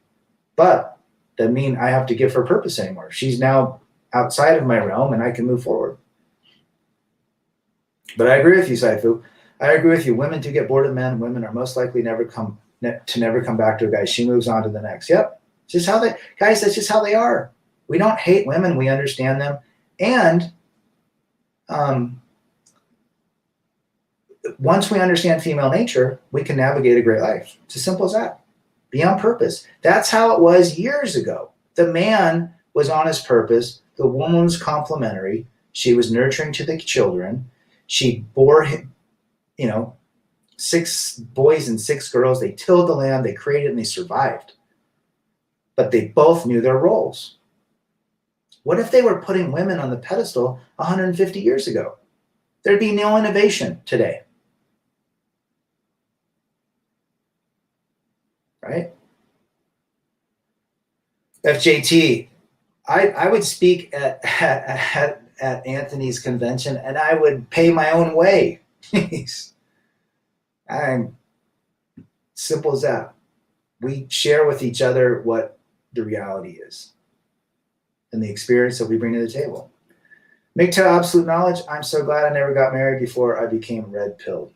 But that means I have to give her purpose anymore. She's now outside of my realm, and I can move forward. But I agree with you, Saifu. I agree with you. Women do get bored of men. Women are most likely never come back to a guy. She moves on to the next. Yep. It's just how that's just how they are. We don't hate women. We understand them. And once we understand female nature, we can navigate a great life. It's as simple as that. Be on purpose. That's how it was years ago. The man was on his purpose. The woman was complementary. She was nurturing to the children. She bore him, 6 boys and 6 girls. They tilled the land, they created, and they survived. But they both knew their roles. What if they were putting women on the pedestal 150 years ago? There'd be no innovation today. Right? FJT, I would speak at Anthony's convention, and I would pay my own way. I'm simple as that. We share with each other what the reality is and the experience that we bring to the table. MGTOW absolute knowledge. I'm so glad I never got married before I became red pilled.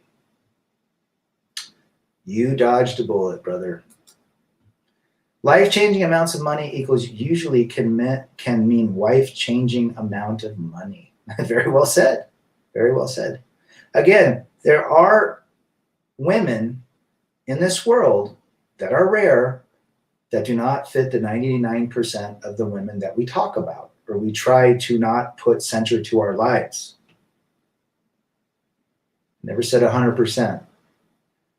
You dodged a bullet, brother. Life-changing amounts of money equals usually can mean wife-changing amount of money. Very well said. Very well said. Again, there are women in this world that are rare that do not fit the 99% of the women that we talk about, or we try to not put center to our lives. Never said 100%,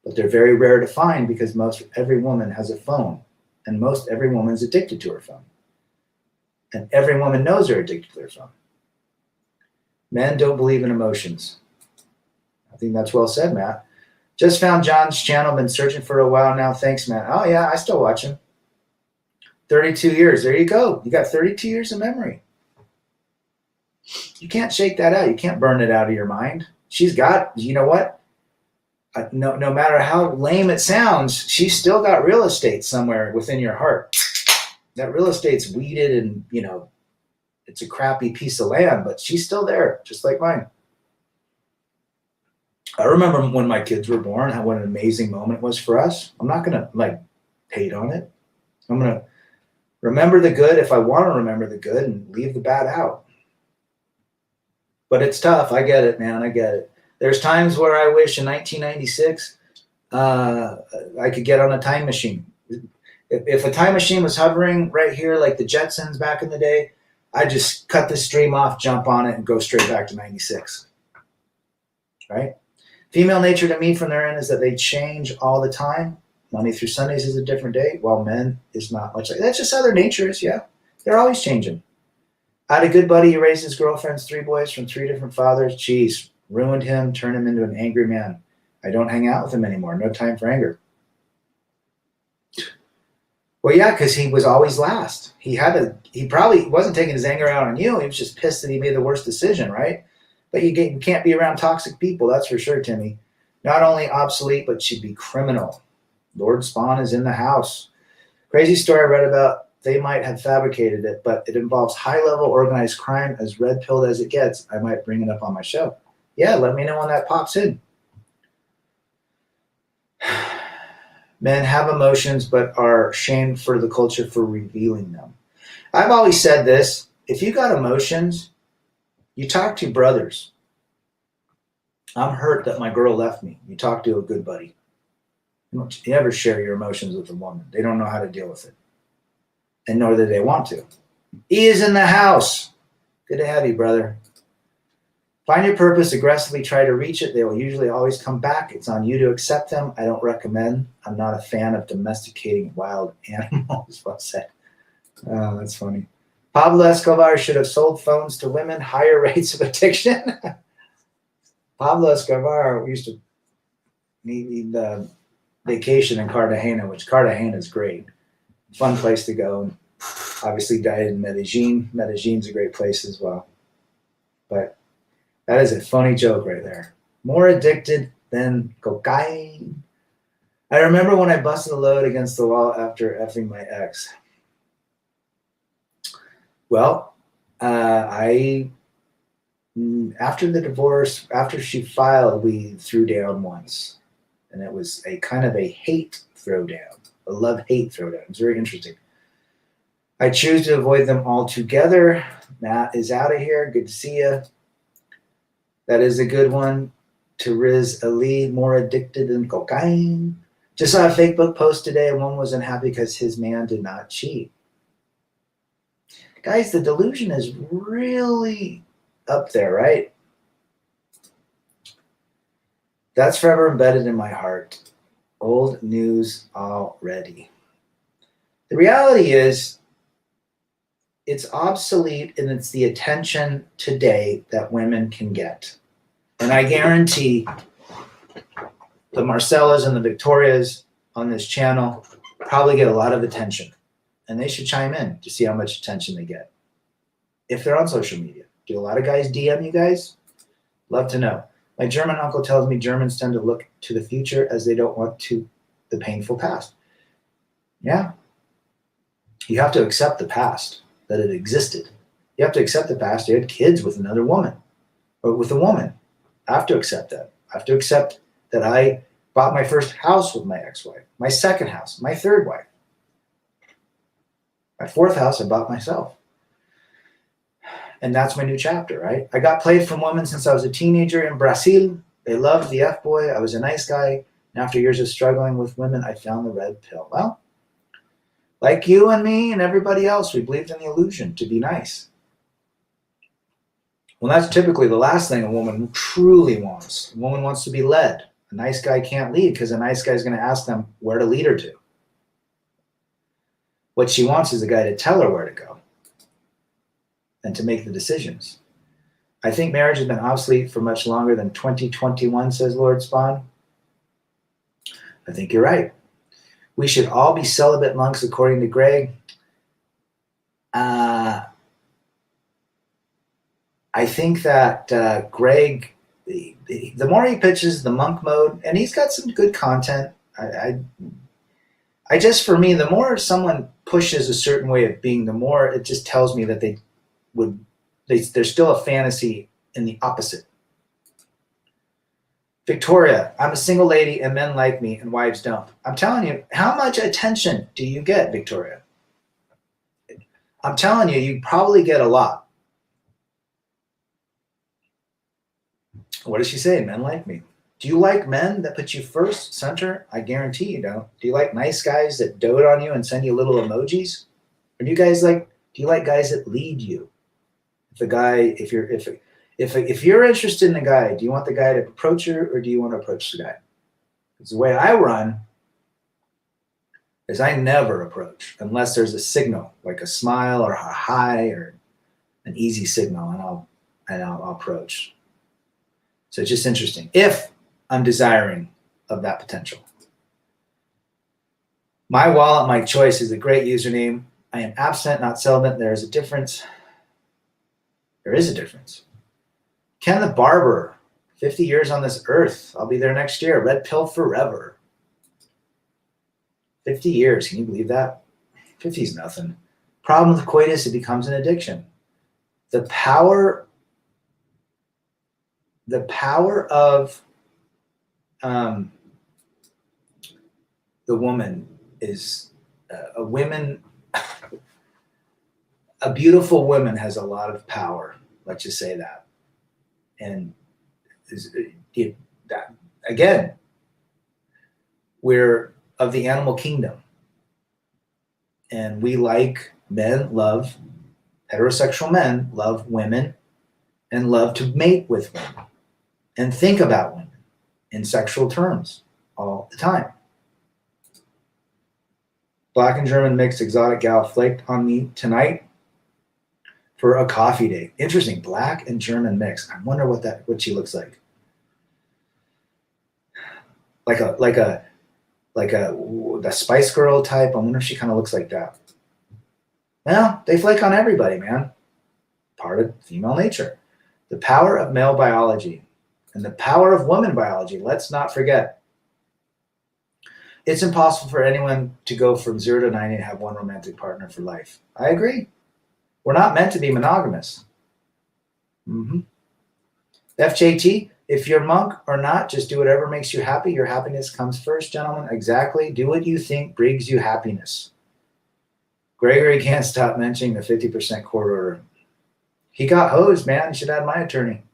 but they're very rare to find because every woman has a phone. And every woman is addicted to her phone. And every woman knows they're addicted to their phone. Men don't believe in emotions. I think that's well said, Matt. Just found John's channel. Been searching for a while now. Thanks, Matt. Oh, yeah, I still watch him. 32 years. There you go. You got 32 years of memory. You can't shake that out. You can't burn it out of your mind. She's got, you know what? No matter how lame it sounds, she's still got real estate somewhere within your heart. That real estate's weeded and, it's a crappy piece of land, but she's still there, just like mine. I remember when my kids were born, what an amazing moment it was for us. I'm not going to hate on it. I'm going to remember the good if I want to remember the good and leave the bad out. But it's tough. I get it, man. I get it. There's times where I wish in 1996 I could get on a time machine. If a time machine was hovering right here like the Jetsons back in the day, I'd just cut the stream off, jump on it, and go straight back to 96. Right? Female nature to me from their end is that they change all the time. Monday through Sundays is a different day, while men is not much like that. That's just how their nature is, yeah. They're always changing. I had a good buddy who raised his girlfriend's 3 boys from 3 different fathers. Jeez, ruined him, turned him into an angry man. I don't hang out with him anymore. No time for anger. Well, yeah, because he was always last. He probably wasn't taking his anger out on you. He was just pissed that he made the worst decision, right? But you can't be around toxic people, that's for sure, Timmy. Not only obsolete, but she'd be criminal. Lord Spawn is in the house. Crazy story I read about. They might have fabricated it, but it involves high-level organized crime, as red-pilled as it gets. I might bring it up on my show. Yeah, let me know when that pops in. Men have emotions, but are shamed for the culture for revealing them. I've always said this. If you got emotions, you talk to brothers. I'm hurt that my girl left me. You talk to a good buddy. You never share your emotions with a woman. They don't know how to deal with it. And nor do they want to. E is in the house. Good to have you, brother. Find your purpose, aggressively try to reach it. They will usually always come back. It's on you to accept them. I don't recommend. I'm not a fan of domesticating wild animals. Well said. Oh, that's funny. Pablo Escobar should have sold phones to women. Higher rates of addiction. Pablo Escobar used to need vacation in Cartagena, which Cartagena is great. Fun place to go. Obviously died in Medellin. Medellin's a great place as well. But that is a funny joke right there. More addicted than cocaine. I remember when I busted a load against the wall after effing my ex. Well, after the divorce, after she filed, we threw down once. And it was a kind of a hate throwdown, a love-hate throwdown. It's very interesting. I choose to avoid them altogether. Matt is out of here. Good to see you. That is a good one. To Riz Ali, more addicted than cocaine. Just saw a Facebook post today. One wasn't happy because his man did not cheat. Guys, the delusion is really up there, right? That's forever embedded in my heart. Old news already. The reality is, it's obsolete, and it's the attention today that women can get. And I guarantee the Marcellas and the Victorias on this channel probably get a lot of attention. And they should chime in to see how much attention they get. If they're on social media. Do a lot of guys DM you guys? Love to know. My German uncle tells me Germans tend to look to the future as they don't want to the painful past. Yeah. You have to accept the past, that it existed. You have to accept the past. You had kids with another woman or with a woman. I have to accept that. I have to accept that I bought my first house with my ex-wife, my second house, my third wife. My fourth house I bought myself. And that's my new chapter, right? I got played from women since I was a teenager in Brazil. They loved the F-boy. I was a nice guy. And after years of struggling with women, I found the red pill. Well, like you and me and everybody else, we believed in the illusion to be nice. Well, that's typically the last thing a woman truly wants. A woman wants to be led. A nice guy can't lead because a nice guy is going to ask them where to lead her to. What she wants is a guy to tell her where to go. and to make the decisions. I think marriage has been obsolete for much longer than 2021, says Lord Spawn. I think you're right. We should all be celibate monks, according to Greg. I think that Greg, the more he pitches the monk mode, and he's got some good content. I just, for me, the more someone pushes a certain way of being, the more it just tells me that there's still a fantasy in the opposite. Victoria, I'm a single lady and men like me and wives don't. I'm telling you, how much attention do you get, Victoria? I'm telling you, you probably get a lot. What does she say? Men like me. Do you like men that put you first, center? I guarantee you don't. Do you like nice guys that dote on you and send you little emojis? Or do you like guys that lead you? If you're interested in a guy, do you want the guy to approach you or do you want to approach the guy? Because the way I run is I never approach unless there's a signal, like a smile or a hi or an easy signal, and I'll approach. So it's just interesting. If I'm desiring of that potential. My wallet, my choice is a great username. I am abstinent, not celibate. There is a difference. There is a difference. Ken the Barber, 50 years on this earth. I'll be there next year. Red pill forever. 50 years. Can you believe that? 50 is nothing. Problem with coitus, it becomes an addiction. The power of the woman is a beautiful woman has a lot of power. Let's just say that. And that again, we're of the animal kingdom, and heterosexual men love women and love to mate with women and think about women in sexual terms all the time. Black and German mixed exotic gal flaked on me tonight for a coffee date. Interesting. Black and German mix. I wonder what she looks like. Like the Spice Girl type. I wonder if she kind of looks like that. Well, they flake on everybody, man. Part of female nature. The power of male biology and the power of woman biology. Let's not forget. It's impossible for anyone to go from 0 to 90 and have one romantic partner for life. I agree. We're not meant to be monogamous. FJT, if you're monk or not, just do whatever makes you happy. Your happiness comes first, gentlemen. Exactly. Do what you think brings you happiness. Gregory can't stop mentioning the 50% court order. He got hosed, man. You should have my attorney.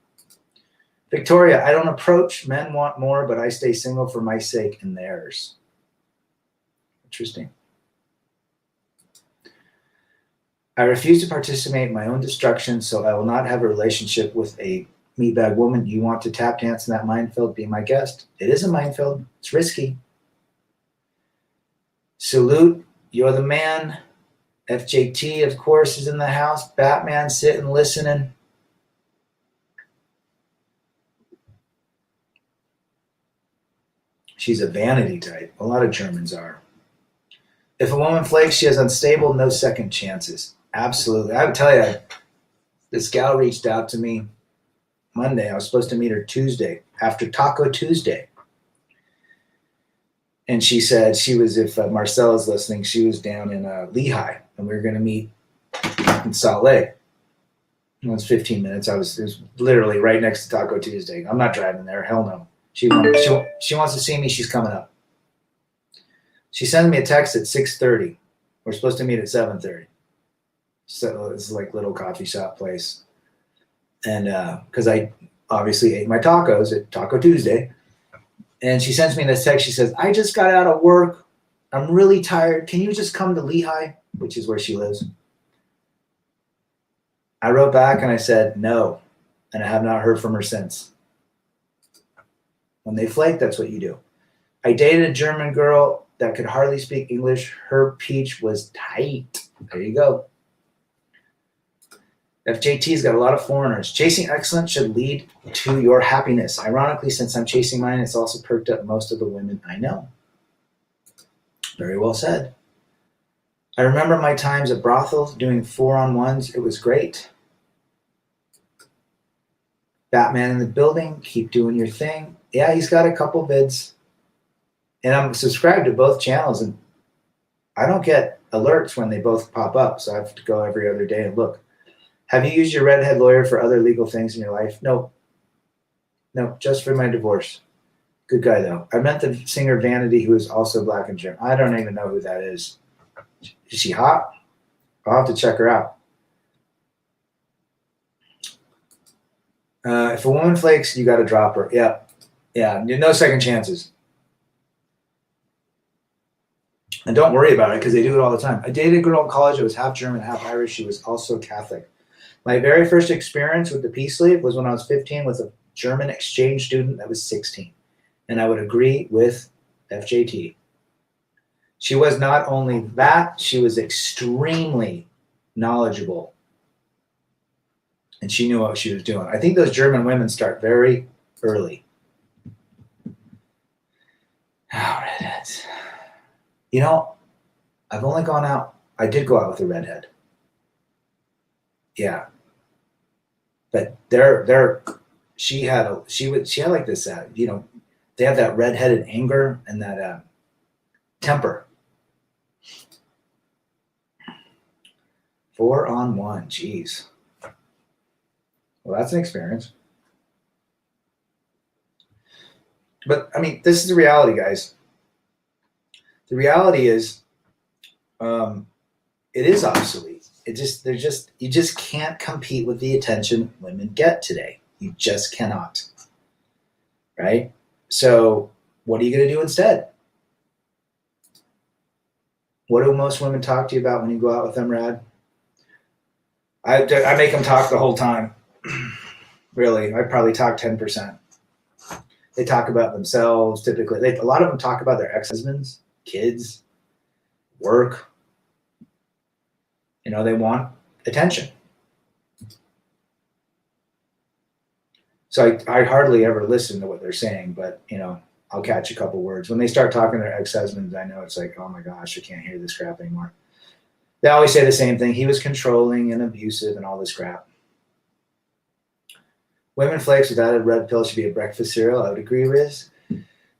Victoria, I don't approach. Men want more, but I stay single for my sake and theirs. Interesting. I refuse to participate in my own destruction, so I will not have a relationship with a meatbag woman. You want to tap dance in that minefield? Be my guest. It is a minefield. It's risky. Salute. You're the man. FJT, of course, is in the house. Batman sitting, listening. She's a vanity type. A lot of Germans are. If a woman flakes, she is unstable, no second chances. Absolutely. I would tell you, this gal reached out to me Monday. I was supposed to meet her Tuesday, after Taco Tuesday. And she said she was, if Marcella's listening, she was down in Lehigh, and we were going to meet in Salt Lake. It was 15 minutes. It was literally right next to Taco Tuesday. I'm not driving there. Hell no. She wants to see me. She's coming up. She sent me a text at 6:30. We're supposed to meet at 7:30. So it's like little coffee shop place. And because I obviously ate my tacos at Taco Tuesday. And she sends me this text. She says, I just got out of work. I'm really tired. Can you just come to Lehigh, which is where she lives? I wrote back and I said, no. And I have not heard from her since. When they flake, that's what you do. I dated a German girl that could hardly speak English. Her peach was tight. There you go. FJT's got a lot of foreigners. Chasing excellence should lead to your happiness. Ironically, since I'm chasing mine, it's also perked up most of the women I know. Very well said. I remember my times at brothels doing 4-on-1s. It was great. Batman in the building, keep doing your thing. Yeah, he's got a couple vids. And I'm subscribed to both channels, and I don't get alerts when they both pop up, so I have to go every other day and look. Have you used your redhead lawyer for other legal things in your life? No. No, just for my divorce. Good guy, though. I met the singer Vanity, who is also black and German. I don't even know who that is. Is she hot? I'll have to check her out. If a woman flakes, you got to drop her. Yeah. Yeah, no second chances. And don't worry about it, because they do it all the time. I dated a girl in college that was half German, half Irish. She was also Catholic. My very first experience with the peace sleeve was when I was 15 with a German exchange student that was 16. And I would agree with FJT. She was not only that, she was extremely knowledgeable. And she knew what she was doing. I think those German women start very early. Oh, redheads. You know, I've only gone out. I did go out with a redhead. Yeah. But she had like this, they have that redheaded anger and that temper. 4-on-1, geez. Well, that's an experience. But I mean, this is the reality, guys. The reality is, it is obsolete. You just can't compete with the attention women get today. You just cannot. Right? So what are you going to do instead? What do most women talk to you about when you go out with them, Rad? I make them talk the whole time. Really, I probably talk 10%. They talk about themselves, typically. A lot of them talk about their ex-husbands, kids, work. They want attention. So I hardly ever listen to what they're saying, but, I'll catch a couple words. When they start talking to their ex-husbands, I know it's like, oh my gosh, I can't hear this crap anymore. They always say the same thing. He was controlling and abusive and all this crap. Women flakes without a red pill should be a breakfast cereal. I would agree with.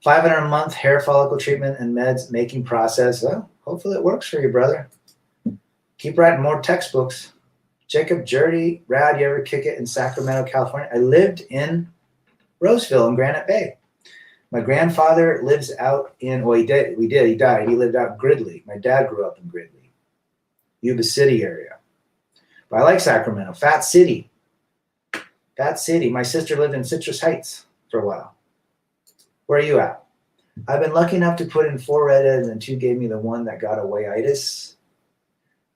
$500 a month hair follicle treatment and meds making process. Well, hopefully it works for you, brother. Keep writing more textbooks. Jacob Jurdy, Rad, you ever kick it in Sacramento, California? I lived in Roseville in Granite Bay. My grandfather lives out in, he died. He lived out in Gridley. My dad grew up in Gridley, Yuba City area. But I like Sacramento. Fat city. My sister lived in Citrus Heights for a while. Where are you at? I've been lucky enough to put in 4 redheads, and 2 gave me the one that got away-itis.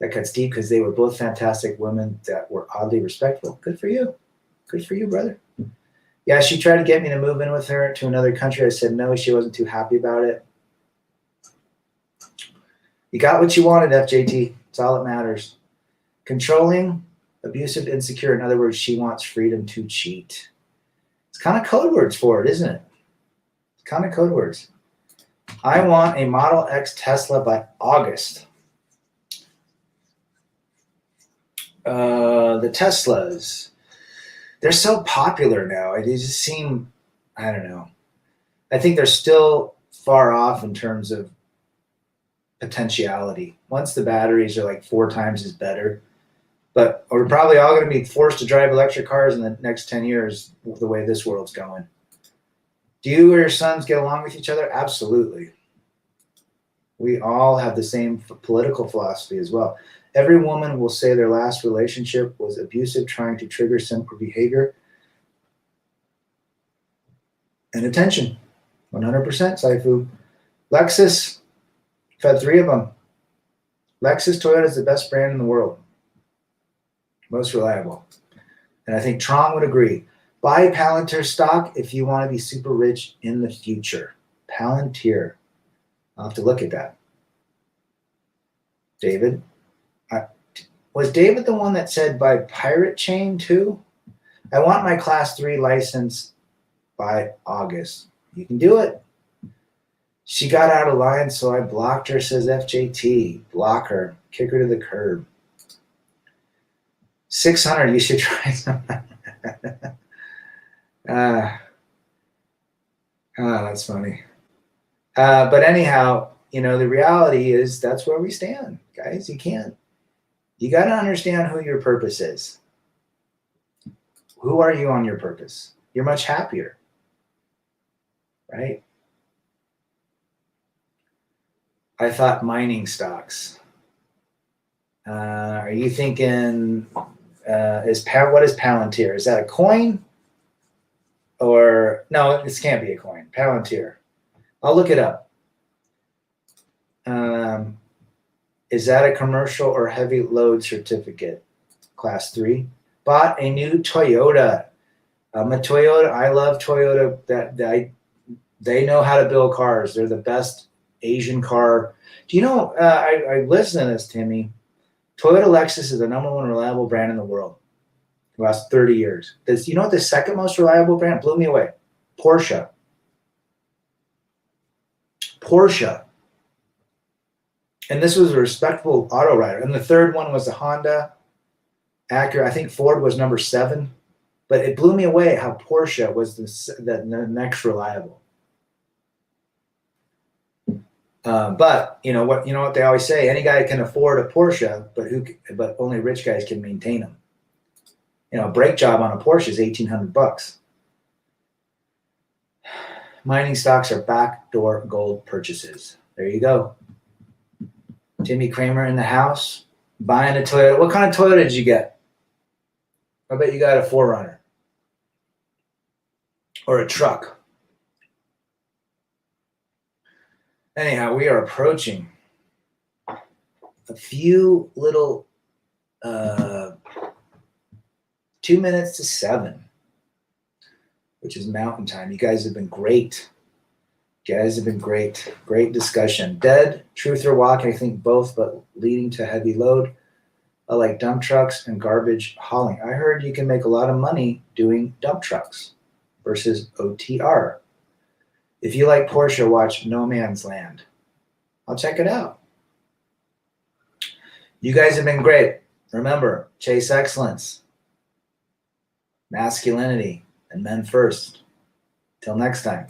That cuts deep because they were both fantastic women that were oddly respectful. Good for you. Good for you, brother. Yeah, she tried to get me to move in with her to another country. I said no. She wasn't too happy about it. You got what you wanted, FJT. It's all that matters. Controlling, abusive, insecure. In other words, she wants freedom to cheat. It's kind of code words for it, isn't it? It's kind of code words. I want a Model X Tesla by August. The Teslas, they're so popular now. They just seem, I don't know. I think they're still far off in terms of potentiality. Once the batteries are like 4 times as better, but we're probably all going to be forced to drive electric cars in the next 10 years the way this world's going. Do you or your sons get along with each other? Absolutely. We all have the same political philosophy as well. Every woman will say their last relationship was abusive, trying to trigger similar behavior and attention. 100%, Saifu. Lexus, I've had 3 of them. Lexus Toyota is the best brand in the world. Most reliable. And I think Tron would agree. Buy Palantir stock if you want to be super rich in the future. Palantir. I'll have to look at that. David? Was David the one that said by pirate chain too? I want my class 3 license by August. You can do it. She got out of line, so I blocked her, says FJT. Block her. Kick her to the curb. 600, you should try some. That's funny. But anyhow, the reality is that's where we stand, guys. You got to understand who your purpose is. Who are you on your purpose? You're much happier, right? I thought mining stocks. Are you thinking, what is Palantir? Is that a coin? Or, no, this can't be a coin. Palantir. I'll look it up. Is that a commercial or heavy load certificate? Class 3. Bought a new Toyota. A Toyota. I love Toyota. They know how to build cars. They're the best Asian car. Do you know, I listened to this, Timmy. Toyota Lexus is the #1 reliable brand in the world. The last 30 years. You know what the second most reliable brand? Blew me away. Porsche. And this was a respectable auto rider. And the third one was the Honda, Acura. I think Ford was number 7. But it blew me away how Porsche was the next reliable. But you know what they always say: any guy can afford a Porsche, but only rich guys can maintain them. A brake job on a Porsche is $1,800. Mining stocks are backdoor gold purchases. There you go. Timmy Kramer in the house, buying a Toyota. What kind of Toyota did you get? I bet you got a 4Runner or a truck. Anyhow, we are approaching a few little 2 minutes to 7, which is mountain time. You guys have been great. Great discussion. Dead, truth or walk, I think both, but leading to heavy load. I like dump trucks and garbage hauling. I heard you can make a lot of money doing dump trucks versus OTR. If you like Porsche, watch No Man's Land. I'll check it out. You guys have been great. Remember, chase excellence, masculinity, and men first. Till next time.